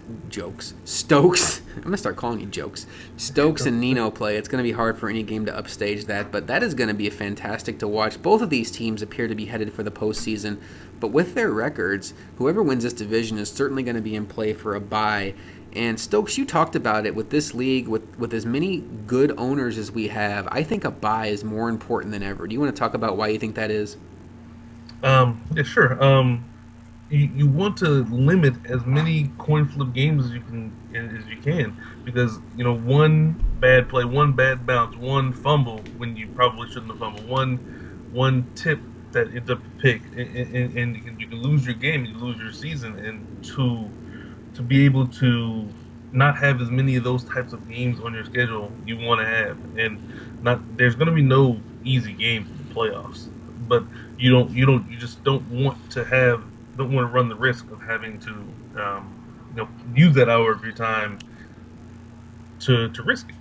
[SPEAKER 1] Stokes, I'm gonna start calling you jokes. Stokes and Nino play. It's gonna be hard for any game to upstage that, but that is gonna be fantastic to watch. Both of these teams appear to be headed for the postseason, but with their records, whoever wins this division is certainly going to be in play for a bye. And Stokes, you talked about it with this league, with as many good owners as we have. I think a bye is more important than ever. Do you want to talk about why you think that is?
[SPEAKER 2] Yeah, sure. You want to limit as many coin flip games as you can because one bad play, one bad bounce, one fumble when you probably shouldn't have fumbled, one tip that ends up a pick, and you can lose your game, you lose your season, and to be able to not have as many of those types of games on your schedule you want to have, and not there's going to be no easy games in the playoffs, but you just don't want to run the risk of having to use that hour of your time to risk it.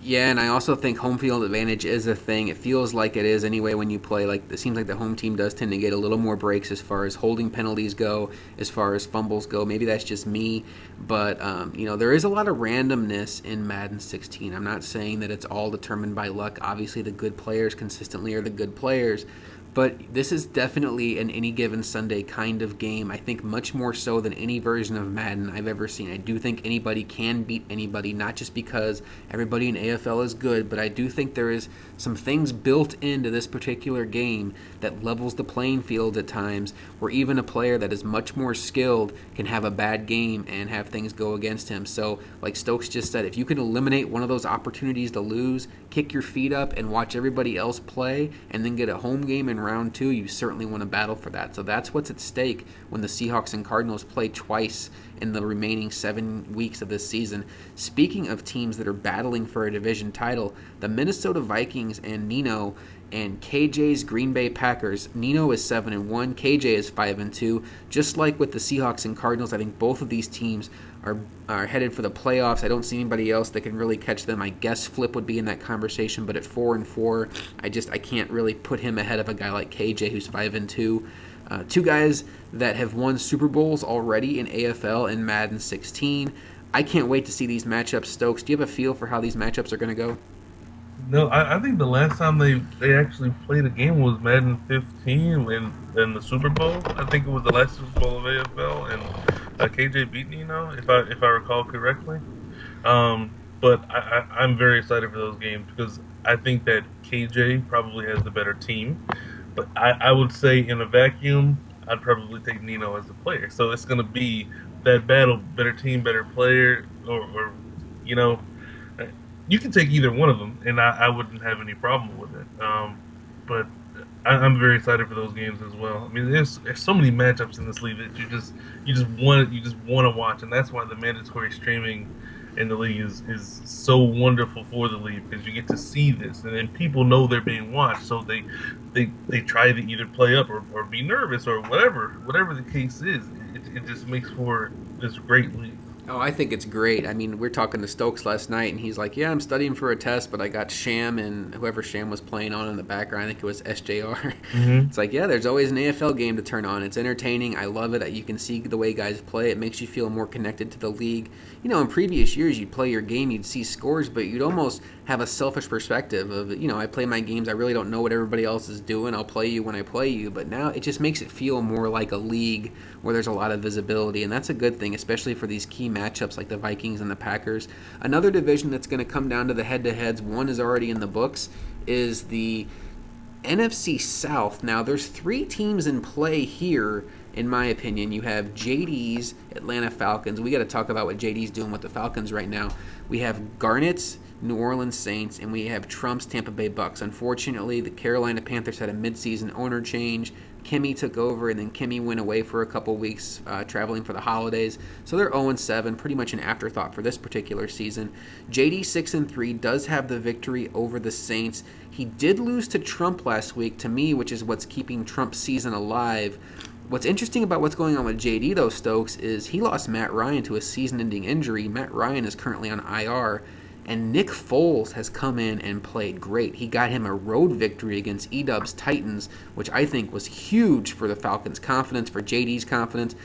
[SPEAKER 1] Yeah, and I also think home field advantage is a thing. It feels like it is anyway when you play. Like it seems like the home team does tend to get a little more breaks as far as holding penalties go, as far as fumbles go. Maybe that's just me, but there is a lot of randomness in Madden 16. I'm not saying that it's all determined by luck. Obviously, the good players consistently are the good players. But this is definitely an any given Sunday kind of game. I think much more so than any version of Madden I've ever seen. I do think anybody can beat anybody, not just because everybody in AFL is good, but I do think there is some things built into this particular game that levels the playing field at times, where even a player that is much more skilled can have a bad game and have things go against him. So, like Stokes just said, if you can eliminate one of those opportunities to lose, kick your feet up and watch everybody else play, and then get a home game in round two, you certainly want to battle for that. So that's what's at stake when the Seahawks and Cardinals play twice in the remaining 7 weeks of this season. Speaking of teams that are battling for a division title, the Minnesota Vikings and Nino and KJ's Green Bay Packers. Nino is 7-1, KJ is 5-2. Just like with the Seahawks and Cardinals, I think both of these teams are headed for the playoffs. I don't see anybody else that can really catch them. I guess Flip would be in that conversation, but at 4-4, I can't really put him ahead of a guy like KJ who's 5-2. Two guys that have won Super Bowls already in AFL and Madden 16. I can't wait to see these matchups. Stokes, do you have a feel for how these matchups are going to go?
[SPEAKER 2] No, I think the last time they actually played a game was Madden 15 in the Super Bowl. I think it was the last Super Bowl of AFL, and KJ beat Nino, if I recall correctly. But I'm very excited for those games because I think that KJ probably has the better team. But I would say in a vacuum, I'd probably take Nino as a player. So it's going to be that battle, better team, better player, or you know, you can take either one of them, and I wouldn't have any problem with it. But I'm very excited for those games as well. I mean, there's so many matchups in this league that you just want to watch, and that's why the mandatory streaming in the league is so wonderful for the league because you get to see this, and then people know they're being watched, so they try to either play up or be nervous or whatever the case is. It just makes for this great league.
[SPEAKER 1] Oh, I think it's great. I mean, we are talking to Stokes last night, and he's like, "Yeah, I'm studying for a test, but I got Sham and whoever Sham was playing on in the background. I think it was SJR."
[SPEAKER 2] Hmm.
[SPEAKER 1] It's like, yeah, there's always an AFL game to turn on. It's entertaining. I love it. You can see the way guys play. It makes you feel more connected to the league. In previous years, you'd play your game, you'd see scores, but you'd almost have a selfish perspective of, I play my games. I really don't know what everybody else is doing. I'll play you when I play you. But now it just makes it feel more like a league where there's a lot of visibility, and that's a good thing, especially for these key matchups like the Vikings and the Packers. Another division that's going to come down to the head-to-heads, one is already in the books, is the NFC South. Now, there's three teams in play here, in my opinion. You have JD's Atlanta Falcons. We got to talk about what JD's doing with the Falcons right now. We have Garnett's New Orleans Saints, and we have Trump's Tampa Bay Bucks. Unfortunately, the Carolina Panthers had a midseason owner change. Kimmy took over, and then Kimmy went away for a couple weeks, traveling for the holidays. So they're 0-7, pretty much an afterthought for this particular season. JD 6-3 does have the victory over the Saints. He did lose to Trump last week, to me, which is what's keeping Trump's season alive. What's interesting about what's going on with JD, though, Stokes, is he lost Matt Ryan to a season-ending injury. Matt Ryan is currently on IR, and Nick Foles has come in and played great. He got him a road victory against E-Dub's Titans, which I think was huge for the Falcons' confidence, for JD's confidence.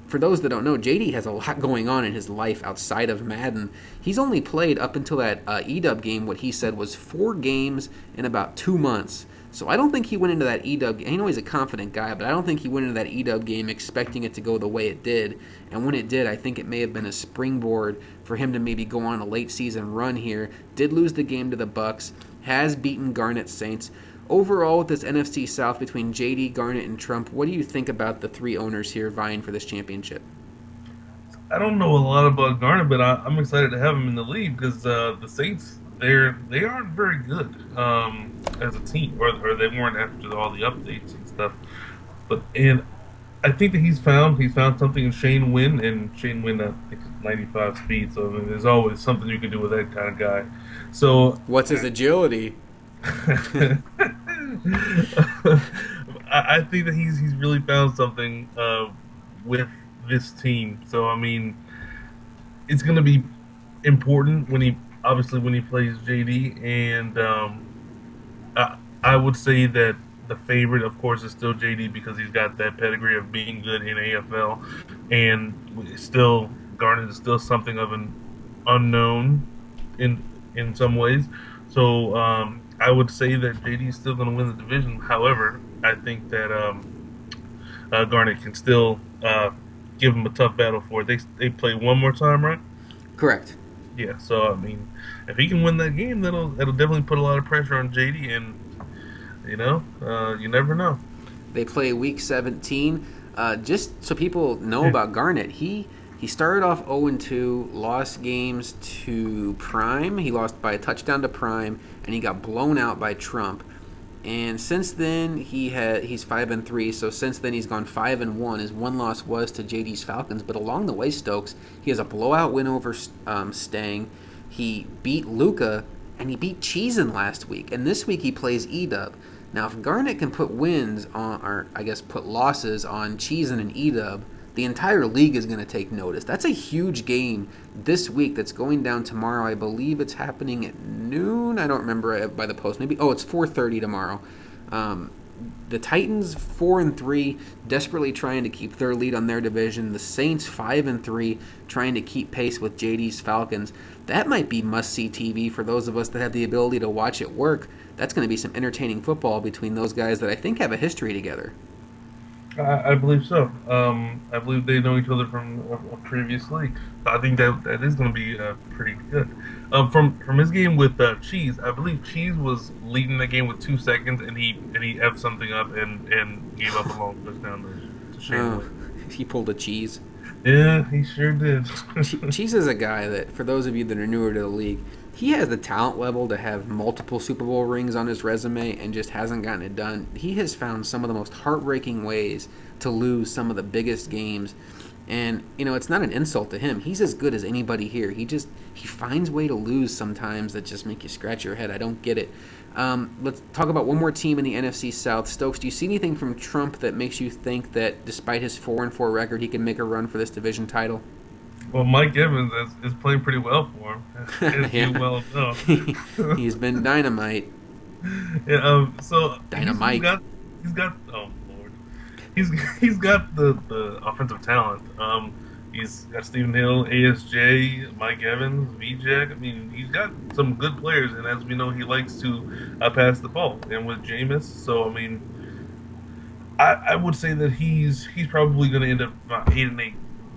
[SPEAKER 1] For those that don't know, JD has a lot going on in his life outside of Madden. He's only played up until that E-Dub game what he said was 4 games in about 2 months. So I don't think he went into that E-Dub game. I know he's a confident guy, but I don't think he went into that E-Dub game expecting it to go the way it did. And when it did, I think it may have been a springboard for him to maybe go on a late season run here. Did lose the game to the Bucks, has beaten Garnet Saints. Overall, with this NFC South between JD, Garnet, and Trump, what do you think about the three owners here vying for this championship?
[SPEAKER 2] I don't know a lot about Garner, but I'm excited to have him in the league because the Saints they aren't very good as a team, or they weren't after all the updates and stuff. But and I think that he's found something in Shane Wynn, and Shane Wynn I think is 95 speed, so I mean, there's always something you can do with that kind of guy. So
[SPEAKER 1] What's his agility?
[SPEAKER 2] I think that he's really found something with this team. So I mean, it's going to be important when he obviously when he plays JD, and I would say that the favorite, of course, is still JD because he's got that pedigree of being good in AFL, and still Garnet is still something of an unknown in some ways. So I would say that JD is still going to win the division. However, I think that Garnet can still give him a tough battle for it. They play one more time, right?
[SPEAKER 1] Correct.
[SPEAKER 2] Yeah. So I mean, if he can win that game, that'll definitely put a lot of pressure on JD, and you never know.
[SPEAKER 1] They play Week 17. Just so people know about Garnet, he started off 0-2, lost games to Prime. He lost by a touchdown to Prime, and he got blown out by Trump. And since then, he's 5-3. So since then, he's gone 5-1. His one loss was to JD's Falcons, but along the way, Stokes, he has a blowout win over Stang. He beat Luca, and he beat Cheesin last week. And this week, he plays Edub. Now, if Garnet can put wins on, or I guess put losses on Cheesin and Edub, the entire league is going to take notice. That's a huge game this week that's going down tomorrow. I believe it's happening at noon. I don't remember by the post. Maybe it's 4:30 tomorrow. The Titans 4-3, desperately trying to keep their lead on their division. The Saints 5-3, trying to keep pace with JD's Falcons. That might be must-see TV for those of us that have the ability to watch it work. That's going to be some entertaining football between those guys that I think have a history together.
[SPEAKER 2] I believe so. I believe they know each other from a previous league. I think that is going to be pretty good. From his game with Cheese, I believe Cheese was leading the game with 2 seconds, and he effed something up and gave up a long touchdown to Shane.
[SPEAKER 1] He pulled a Cheese.
[SPEAKER 2] Yeah, he sure did.
[SPEAKER 1] Cheese is a guy that, for those of you that are newer to the league, he has the talent level to have multiple Super Bowl rings on his resume and just hasn't gotten it done. He has found some of the most heartbreaking ways to lose some of the biggest games. And, it's not an insult to him. He's as good as anybody here. he finds way to lose sometimes that just make you scratch your head. I don't get it. Let's talk about one more team in the NFC South. Stokes, do you see anything from Trump that makes you think that despite his 4-4 record, he can make a run for this division title?
[SPEAKER 2] Well, Mike Evans is playing pretty well for him, as you
[SPEAKER 1] Yeah,
[SPEAKER 2] well know.
[SPEAKER 1] he's been dynamite.
[SPEAKER 2] Yeah, so
[SPEAKER 1] Dynamite.
[SPEAKER 2] he's got oh Lord, he's he's got the offensive talent. He's got Stephen Hill, ASJ, Mike Evans, VJack. I mean, he's got some good players, and as we know, he likes to pass the ball. And with Jameis, so I mean, I would say that he's probably going to end up about 8-8,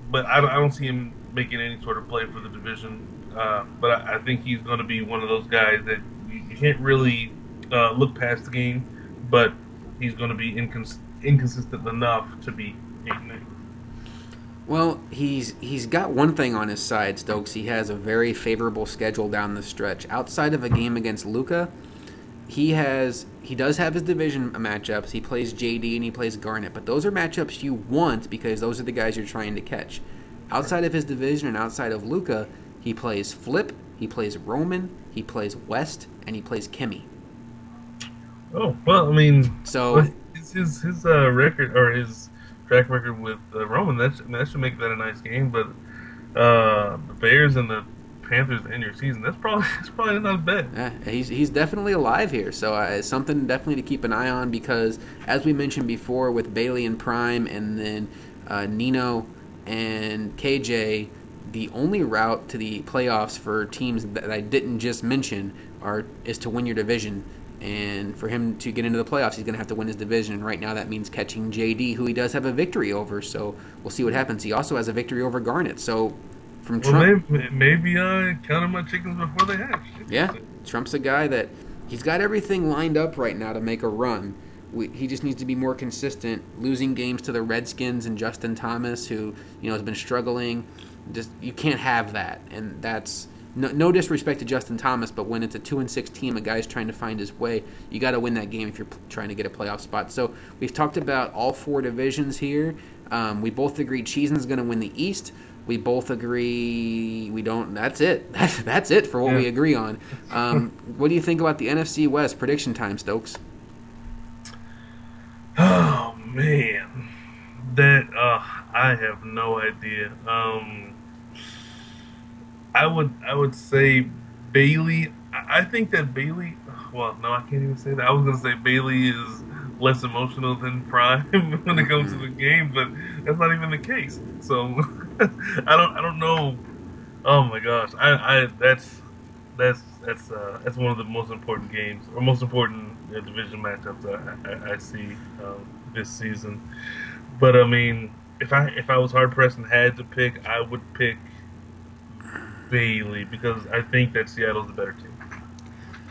[SPEAKER 2] but I don't see him making any sort of play for the division. But I think he's going to be one of those guys that you can't really look past the game, but he's going to be inconsistent enough to be 8-8.
[SPEAKER 1] Well, he's got one thing on his side, Stokes. He has a very favorable schedule down the stretch. Outside of a game against Luca, he does have his division matchups. He plays JD and he plays Garnett, but those are matchups you want because those are the guys you're trying to catch. Outside of his division and outside of Luca, he plays Flip, he plays Roman, he plays West, and he plays Kimmy.
[SPEAKER 2] Oh well, I mean,
[SPEAKER 1] So
[SPEAKER 2] his record or his track record with Roman that should make that a nice game. But the Bears and the Panthers to end your season, that's probably not bad.
[SPEAKER 1] yeah, he's definitely alive here. So it's something definitely to keep an eye on because, as we mentioned before, with Bailey and Prime and then Nino and KJ, the only route to the playoffs for teams that I didn't just mention is to win your division. And for him to get into the playoffs, he's going to have to win his division. And right now, that means catching JD, who he does have a victory over. So we'll see what happens. He also has a victory over Garnett. So from
[SPEAKER 2] Well,
[SPEAKER 1] Trump,
[SPEAKER 2] maybe counting my chickens before they hatch.
[SPEAKER 1] yeah, Trump's a guy that he's got everything lined up right now to make a run. He just needs to be more consistent. Losing games to the Redskins and Justin Thomas, who has been struggling, just you can't have that. And that's no disrespect to Justin Thomas, but when it's a 2-6 team, a guy's trying to find his way, you got to win that game if you're trying to get a playoff spot. So we've talked about all four divisions here. We both agree Cheesen's going to win the East. We both agree we don't. That's it. That's it for what
[SPEAKER 2] Yeah.
[SPEAKER 1] we agree on. What do you think about the NFC West prediction time, Stokes?
[SPEAKER 2] Oh man, that I have no idea. I would say Bailey. I think that Bailey. Well, no, I can't even say that. I was gonna say Bailey is less emotional than Prime when it comes to the game, but that's not even the case. So I don't know. Oh my gosh, I that's one of the most important games or most important division matchups I see this season. But I mean, if I was hard pressed and had to pick, I would pick Bailey because I think that Seattle's the better team.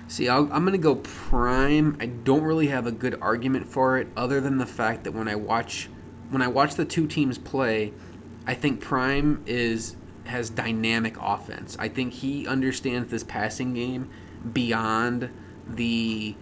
[SPEAKER 1] See, I'm going to go Prime. I don't really have a good argument for it, other than the fact that when I watch the two teams play, I think Prime has dynamic offense. I think he understands this passing game beyond the.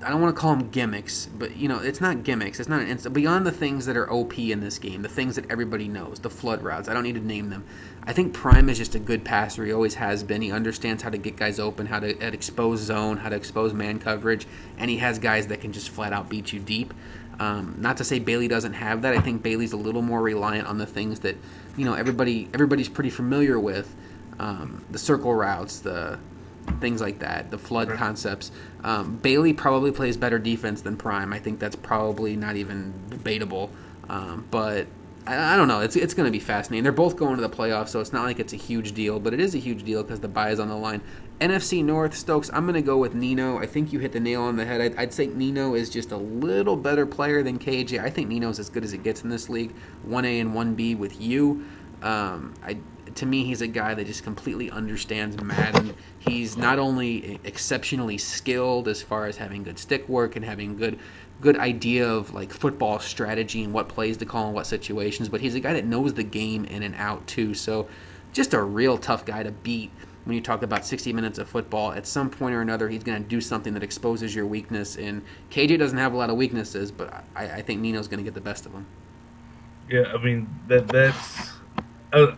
[SPEAKER 1] I don't want to call them gimmicks, but it's not gimmicks. It's not beyond the things that are OP in this game, the things that everybody knows, the flood routes. I don't need to name them. I think Prime is just a good passer. He always has been. He understands how to get guys open, how to expose zone, how to expose man coverage, and he has guys that can just flat out beat you deep. Not to say Bailey doesn't have that. I think Bailey's a little more reliant on the things that everybody's pretty familiar with, the circle routes, the things like that, the flood concepts. Bailey probably plays better defense than Prime. I think that's probably not even debatable. But I don't know. It's going to be fascinating. They're both going to the playoffs, so it's not like it's a huge deal, but it is a huge deal because the bye is on the line. NFC North, Stokes, I'm going to go with Nino. I think you hit the nail on the head. I'd say Nino is just a little better player than KJ. I think Nino's as good as it gets in this league. 1A and 1B with you. To me, he's a guy that just completely understands Madden. He's not only exceptionally skilled as far as having good stick work and having good idea of like football strategy and what plays to call in what situations, but he's a guy that knows the game in and out too. So just a real tough guy to beat when you talk about 60 minutes of football. At some point or another, he's going to do something that exposes your weakness, and KJ doesn't have a lot of weaknesses, but I think Nino's going to get the best of him.
[SPEAKER 2] Yeah, I mean that's. Uh,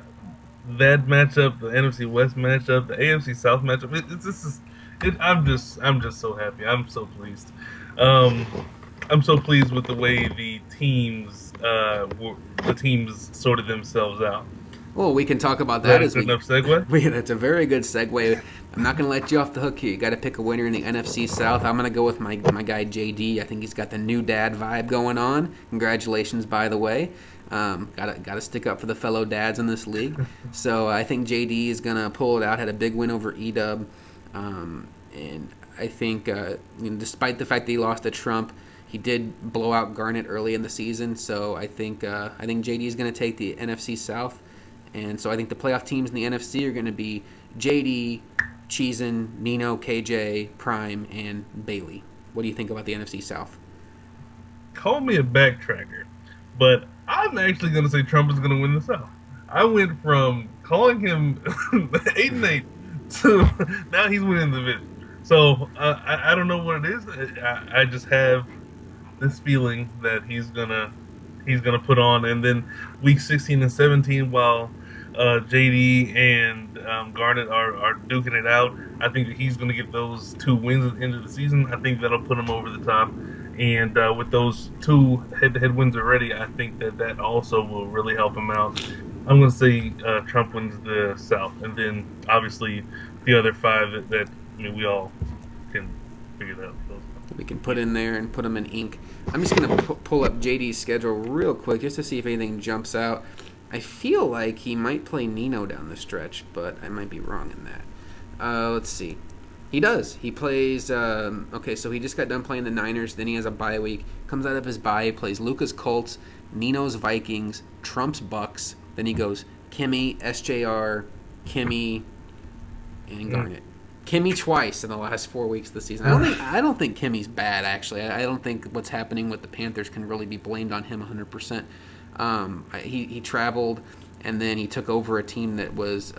[SPEAKER 2] that matchup, the NFC West matchup, the AFC South matchup. I'm just so happy. I'm so pleased. Um, I'm so pleased with the way the teams sorted themselves out.
[SPEAKER 1] Well, we can talk about
[SPEAKER 2] Is that
[SPEAKER 1] that
[SPEAKER 2] a
[SPEAKER 1] as
[SPEAKER 2] good
[SPEAKER 1] we.
[SPEAKER 2] enough segue?
[SPEAKER 1] That's a very good segue. I'm not going to let you off the hook here. You got to pick a winner in the NFC South. I'm going to go with my guy JD. I think he's got the new dad vibe going on. Congratulations, by the way. Got to stick up for the fellow dads in this league. So I think JD is going to pull it out. Had a big win over Edub, and I think despite the fact that he lost to Trump, he did blow out Garnet early in the season. So I think JD is going to take the NFC South. And so I think the playoff teams in the NFC are going to be JD, Cheesin, Nino, KJ, Prime, and Bailey. What do you think about the NFC South?
[SPEAKER 2] Call me a backtracker, but I'm actually going to say Trump is going to win the South. I went from calling him 8-8 to now he's winning the division. So I don't know what it is. I just have this feeling that he's gonna put on, and then week 16 and 17, while JD and Garnett are duking it out, I think that he's gonna get those two wins at the end of the season. I think that'll put him over the top, and with those two head-to-head wins already, I think that that also will really help him out. I'm gonna say Trump wins the South, and then obviously the other five that I mean we all can figure that out.
[SPEAKER 1] We can put in there and put them in ink. I'm just going to pull up JD's schedule real quick just to see if anything jumps out. I feel like he might play Nino down the stretch, but I might be wrong in that. Let's see. He does. He plays. Okay, so he just got done playing the Niners. Then he has a bye week. Comes out of his bye. He plays Lucas Colts, Nino's Vikings, Trump's Bucks. Then he goes Kimmy, SJR, Kimmy, and Garnett. Kimmy twice in the last 4 weeks of the season. I don't think Kimmy's bad actually. I don't think what's happening with the Panthers can really be blamed on him 100%. He traveled and then he took over a team that was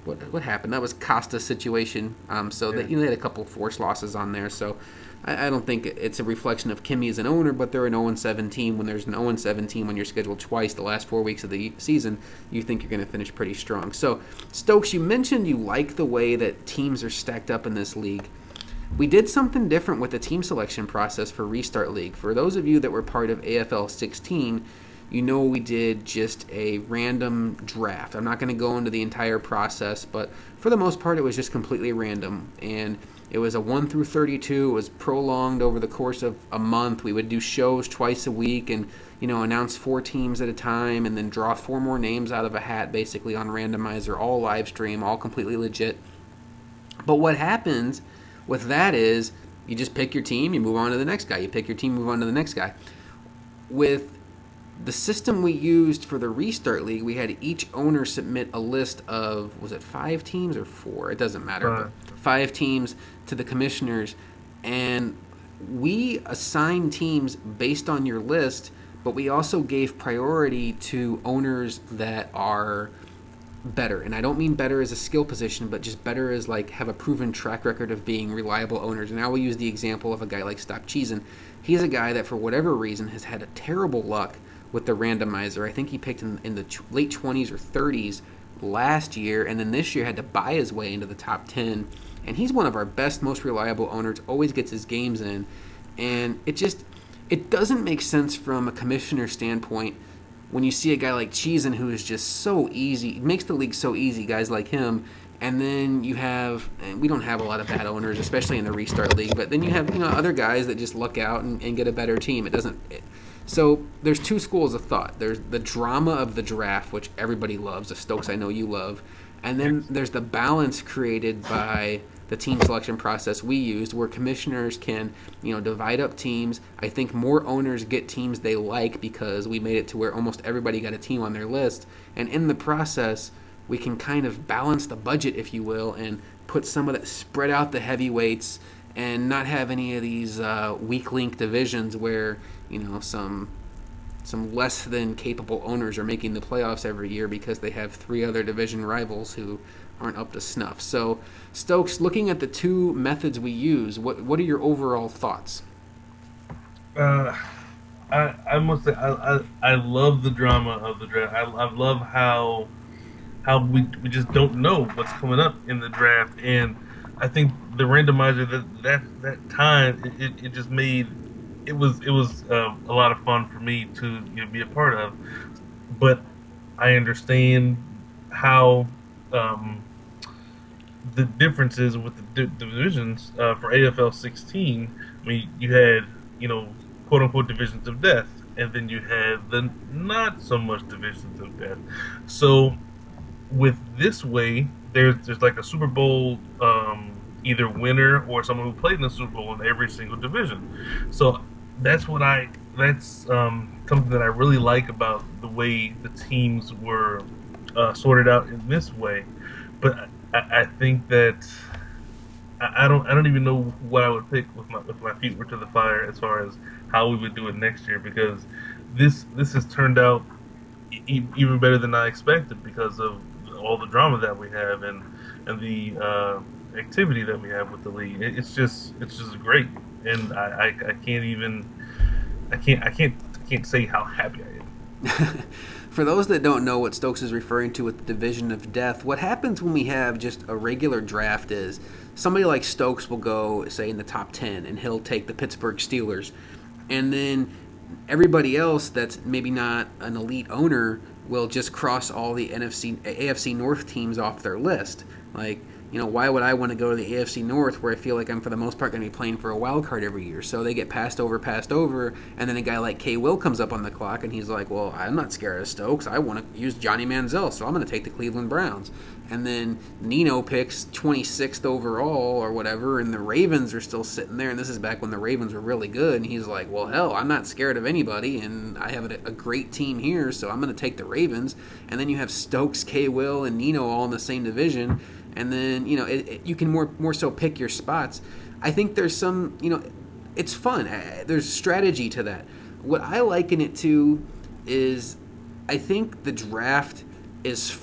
[SPEAKER 1] what happened? That was Costa's situation. So that they had a couple forced losses on there. So I don't think it's a reflection of Kimmy as an owner, but they're an 0-7 team. When there's an 0-7 team when you're scheduled twice the last 4 weeks of the season, you think you're going to finish pretty strong. So, Stokes, you mentioned you like the way that teams are stacked up in this league. We did something different with the team selection process for Restart League. For those of you that were part of AFL 16, you know we did just a random draft. I'm not going to go into the entire process, but for the most part, it was just completely random. And it was a 1 through 32. It was prolonged over the course of a month. We would do shows twice a week and, announce 4 teams at a time and then draw 4 more names out of a hat basically on randomizer, all live stream, all completely legit. But what happens with that is you just pick your team, you move on to the next guy. You pick your team, move on to the next guy. With the system we used for the Restart League, we had each owner submit a list of, was it 5 teams or 4? It doesn't matter, but 5 teams to the commissioners, and we assigned teams based on your list, but we also gave priority to owners that are better. And I don't mean better as a skill position, but just better as have a proven track record of being reliable owners. And I will use the example of a guy like Stop Cheesin. He's a guy that for whatever reason has had a terrible luck with the randomizer. I think he picked in the late 20s or 30s last year, and then this year had to buy his way into the top 10. And he's one of our best, most reliable owners, always gets his games in. And it doesn't make sense from a commissioner standpoint when you see a guy like Cheesin who is just so easy, makes the league so easy, guys like him. And then you have, and we don't have a lot of bad owners, especially in the Restart League, but then you have other guys that just luck out and get a better team. So there's 2 schools of thought. There's the drama of the draft, which everybody loves. The Stokes, I know you love. And then there's the balance created by the team selection process we used, where commissioners can, divide up teams. I think more owners get teams they like because we made it to where almost everybody got a team on their list. And in the process, we can kind of balance the budget, if you will, and put some of that, spread out the heavyweights and not have any of these weak link divisions where, some less than capable owners are making the playoffs every year because they have 3 other division rivals who aren't up to snuff. So, Stokes, looking at the 2 methods we use, what are your overall thoughts?
[SPEAKER 2] Uh, I must say I love the drama of the draft. I love how how we just don't know what's coming up in the draft. And I think the randomizer that time it just made it was a lot of fun for me to be a part of. But I understand how um, the differences with the divisions for AFL 16. I mean, you had quote unquote divisions of death, and then you had the not so much divisions of death. So with this way, there's like a Super Bowl either winner or someone who played in the Super Bowl in every single division. So that's something that I really like about the way the teams were sorted out in this way. But I think that I don't even know what I would pick with my feet were to the fire as far as how we would do it next year, because this has turned out even better than I expected because of all the drama that we have and the activity that we have with the league. It's just great, and I can't even I can't say how happy I am.
[SPEAKER 1] For those that don't know what Stokes is referring to with the division of death, what happens when we have just a regular draft is somebody like Stokes will go, say, in the top 10, and he'll take the Pittsburgh Steelers. And then everybody else that's maybe not an elite owner will just cross all the AFC North teams off their list. Like, why would I want to go to the AFC North where I feel like I'm for the most part going to be playing for a wild card every year? So they get passed over, and then a guy like K. Will comes up on the clock and he's like, well, I'm not scared of Stokes. I want to use Johnny Manziel, so I'm going to take the Cleveland Browns. And then Nino picks 26th overall or whatever, and the Ravens are still sitting there, and this is back when the Ravens were really good, and he's like, well, hell, I'm not scared of anybody, and I have a great team here, so I'm going to take the Ravens. And then you have Stokes, K. Will, and Nino all in the same division, and then you can more so pick your spots. I think there's some it's fun. There's strategy to that. What I liken it to is I think the draft is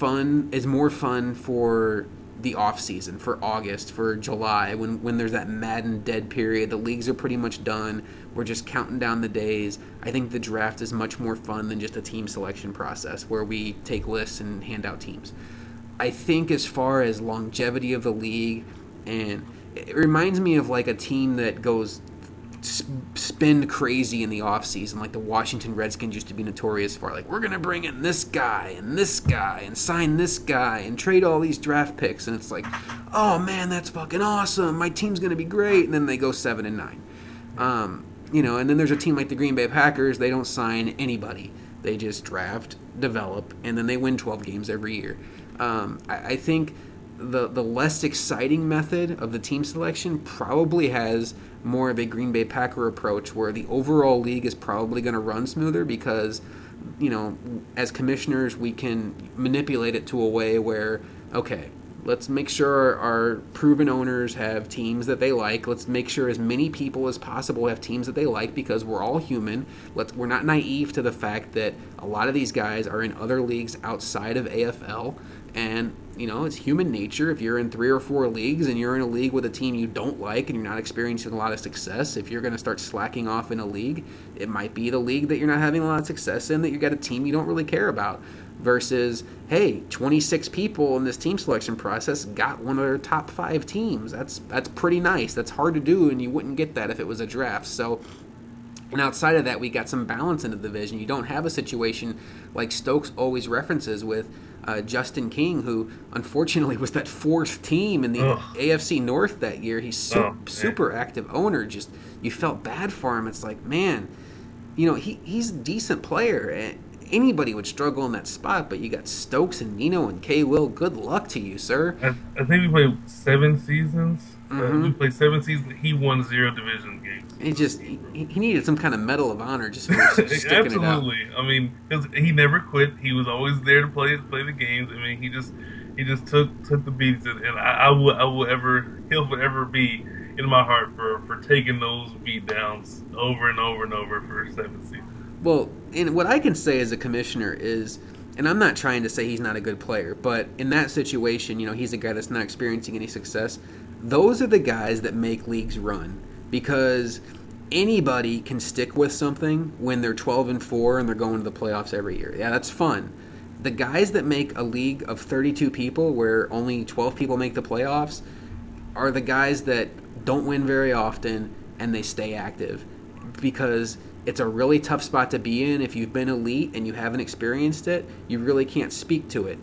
[SPEAKER 1] more fun for the off season, for August, for July, when there's that Madden dead period. The leagues are pretty much done. We're just counting down the days. I think the draft is much more fun than just a team selection process where we take lists and hand out teams. I think as far as longevity of the league, and it reminds me of like a team that goes spend crazy in the offseason, like the Washington Redskins used to be notorious for. Like, we're going to bring in this guy and sign this guy and trade all these draft picks. And it's like, oh man, that's fucking awesome. My team's going to be great. And then they go 7-9. And then there's a team like the Green Bay Packers. They don't sign anybody. They just draft, develop, and then they win 12 games every year. I think the less exciting method of the team selection probably has more of a Green Bay Packer approach, where the overall league is probably going to run smoother because, as commissioners, we can manipulate it to a way where, okay, let's make sure our proven owners have teams that they like. Let's make sure as many people as possible have teams that they like, because we're all human. We're not naive to the fact that a lot of these guys are in other leagues outside of AFL. And, it's human nature. If you're in 3 or 4 leagues and you're in a league with a team you don't like and you're not experiencing a lot of success, if you're going to start slacking off in a league, it might be the league that you're not having a lot of success in, that you got a team you don't really care about. Versus, hey, 26 people in this team selection process got one of their top 5 teams. That's pretty nice. That's hard to do, and you wouldn't get that if it was a draft. So, and outside of that, we got some balance in the division. You don't have a situation like Stokes always references with Justin King, who unfortunately was that 4th team in the AFC North that year. He's super active owner. Just, you felt bad for him. It's like, man, he's a decent player. Anybody would struggle in that spot, but you got Stokes and Nino and K. Will. Good luck to you, sir.
[SPEAKER 2] I think we played 7 seasons.
[SPEAKER 1] Mm-hmm.
[SPEAKER 2] We played 7 seasons. He won 0 division games.
[SPEAKER 1] He needed some kind of medal of honor just for sticking it out.
[SPEAKER 2] Absolutely. I mean, he never quit. He was always there to play the games. I mean, he just took the beats, and he'll forever be in my heart for taking those beat downs over and over and over for 7 seasons.
[SPEAKER 1] Well, and what I can say as a commissioner is, and I'm not trying to say he's not a good player, but in that situation, he's a guy that's not experiencing any success. Those are the guys that make leagues run, because anybody can stick with something when they're 12-4 and they're going to the playoffs every year. Yeah, that's fun. The guys that make a league of 32 people where only 12 people make the playoffs are the guys that don't win very often and they stay active because it's a really tough spot to be in. If you've been elite and you haven't experienced it, you really can't speak to it.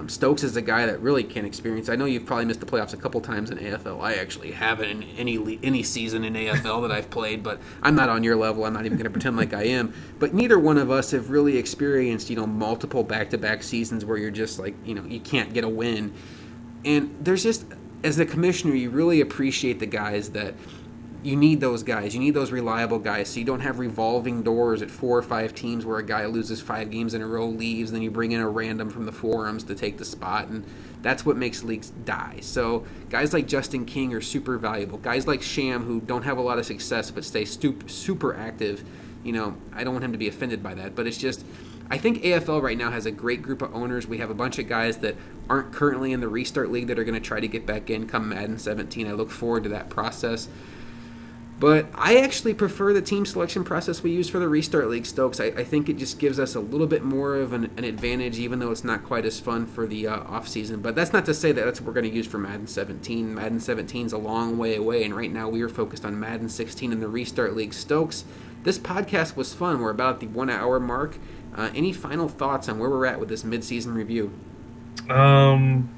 [SPEAKER 1] Stokes is a guy that really can't experience. I know you've probably missed the playoffs a couple times in AFL. I actually haven't in any season in AFL that I've played, but I'm not on your level. I'm not even going to pretend like I am. But neither one of us have really experienced, multiple back-to-back seasons where you're just like, you can't get a win. And there's just, as the commissioner, you really appreciate the guys that you need those guys. You need those reliable guys so you don't have revolving doors at 4 or 5 teams where a guy loses 5 games in a row, leaves, then you bring in a random from the forums to take the spot, and that's what makes leagues die. So guys like Justin King are super valuable. Guys like Sham, who don't have a lot of success but stay super active, I don't want him to be offended by that, but it's just, I think AFL right now has a great group of owners. We have a bunch of guys that aren't currently in the Restart League that are going to try to get back in come Madden 17. I look forward to that process. But I actually prefer the team selection process we use for the Restart League, Stokes. I think it just gives us a little bit more of an advantage, even though it's not quite as fun for the offseason. But that's not to say that that's what we're going to use for Madden 17. Madden 17 is a long way away, and right now we are focused on Madden 16 and the Restart League. Stokes, this podcast was fun. We're about at the 1 hour mark. Any final thoughts on where we're at with this midseason review?
[SPEAKER 2] Um,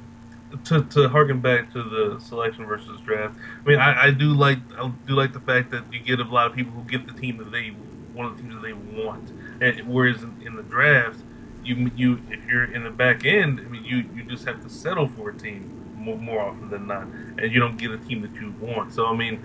[SPEAKER 2] to harken back to the selection versus draft, I mean, I do like the fact that you get a lot of people who get the team that they one of the teams that they want, and whereas in the draft, you if you're in the back end, I mean, you just have to settle for a team more often than not, and you don't get a team that you want. So I mean,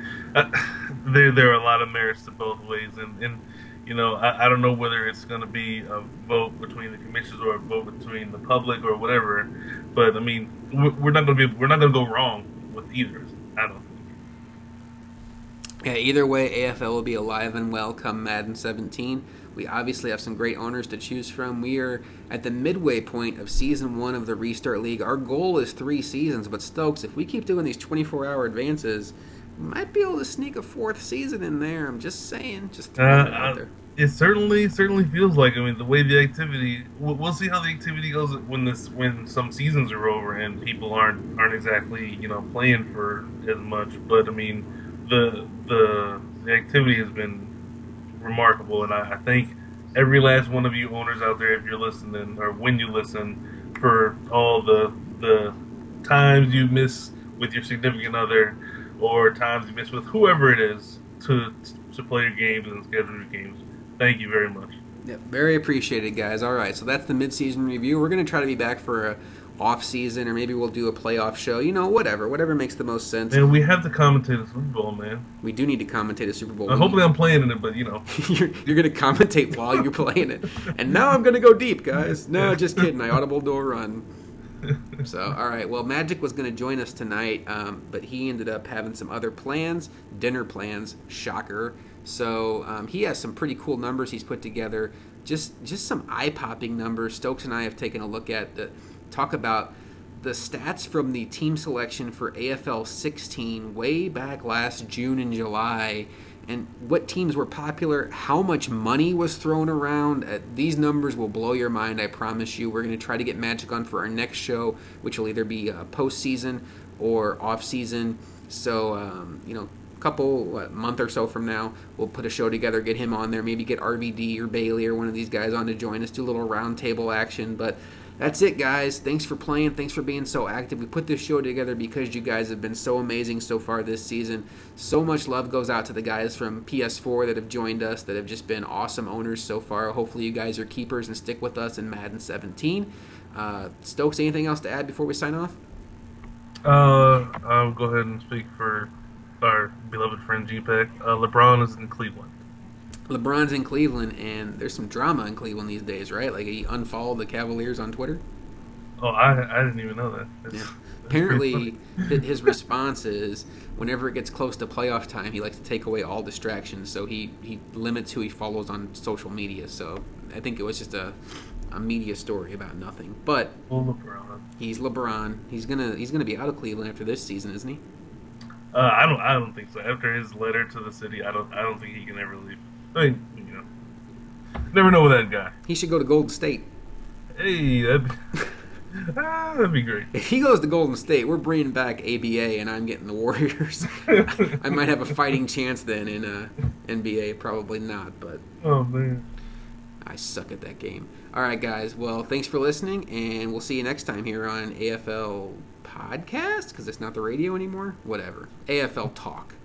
[SPEAKER 2] there are a lot of merits to both ways, and I don't know whether it's going to be a vote between the commissioners or a vote between the public or whatever. But I mean, we're not going to go wrong with either. I don't.
[SPEAKER 1] Yeah, either way, AFL will be alive and well come Madden 17. We obviously have some great owners to choose from. We are at the midway point of Season 1 of the Restart League. Our goal is 3 seasons, but Stokes, if we keep doing these 24-hour advances, we might be able to sneak a 4th season in there. I'm just saying, just throwing it out there.
[SPEAKER 2] It certainly feels like. I mean, the way the activity. We'll see how the activity goes when some seasons are over and people aren't exactly playing for as much. But I mean, the activity has been remarkable, and I thank every last one of you owners out there, if you're listening or when you listen, for all the times you miss with your significant other, or times you miss with whoever it is to play your games and schedule your games. Thank you very much.
[SPEAKER 1] Yep, very appreciated, guys. All right, so that's the mid-season review. We're going to try to be back for a off-season, or maybe we'll do a playoff show. Whatever makes the most sense.
[SPEAKER 2] And we have to commentate the Super Bowl, man.
[SPEAKER 1] We do need to commentate a Super Bowl.
[SPEAKER 2] Hopefully I'm playing in it, but
[SPEAKER 1] you're going to commentate while you're playing it. And now I'm going to go deep, guys. No, just kidding. I audible door run. So, all right. Well, Magic was going to join us tonight, but he ended up having some other plans, dinner plans. Shocker. So he has some pretty cool numbers he's put together. Just some eye-popping numbers. Stokes and I have taken a look at the talk about the stats from the team selection for AFL 16 way back last June and July, and what teams were popular, how much money was thrown around. These numbers will blow your mind, I promise you. We're going to try to get Magic on for our next show, which will either be postseason or off-season. So, month or so from now, we'll put a show together, get him on there, maybe get RVD or Bailey or one of these guys on to join us, do a little round table action. But that's it, guys. Thanks for playing. Thanks for being so active. We put this show together because you guys have been so amazing so far this season. So much love goes out to the guys from PS4 that have joined us, that have just been awesome owners so far. Hopefully you guys are keepers and stick with us in Madden 17. Stokes, anything else to add before we sign off?
[SPEAKER 2] I'll go ahead and speak for our beloved friend GPEC. LeBron is in Cleveland.
[SPEAKER 1] LeBron's in Cleveland, and there's some drama in Cleveland these days, right? Like, he unfollowed the Cavaliers on Twitter.
[SPEAKER 2] Oh, I didn't even know that.
[SPEAKER 1] Yeah. Apparently, his response is whenever it gets close to playoff time, he likes to take away all distractions. So he limits who he follows on social media. So I think it was just a media story about nothing. But
[SPEAKER 2] LeBron.
[SPEAKER 1] He's LeBron. He's gonna be out of Cleveland after this season, isn't he?
[SPEAKER 2] I don't think so. After his letter to the city, I don't think he can ever leave. I mean, never know with that guy.
[SPEAKER 1] He should go to Golden State.
[SPEAKER 2] Hey, that'd be great.
[SPEAKER 1] If he goes to Golden State, we're bringing back ABA, and I'm getting the Warriors. I might have a fighting chance then in NBA. Probably not, but
[SPEAKER 2] Oh man.
[SPEAKER 1] I suck at that game. All right, guys. Well, thanks for listening, and we'll see you next time here on AFL Podcast, because it's not the radio anymore. Whatever. AFL Talk.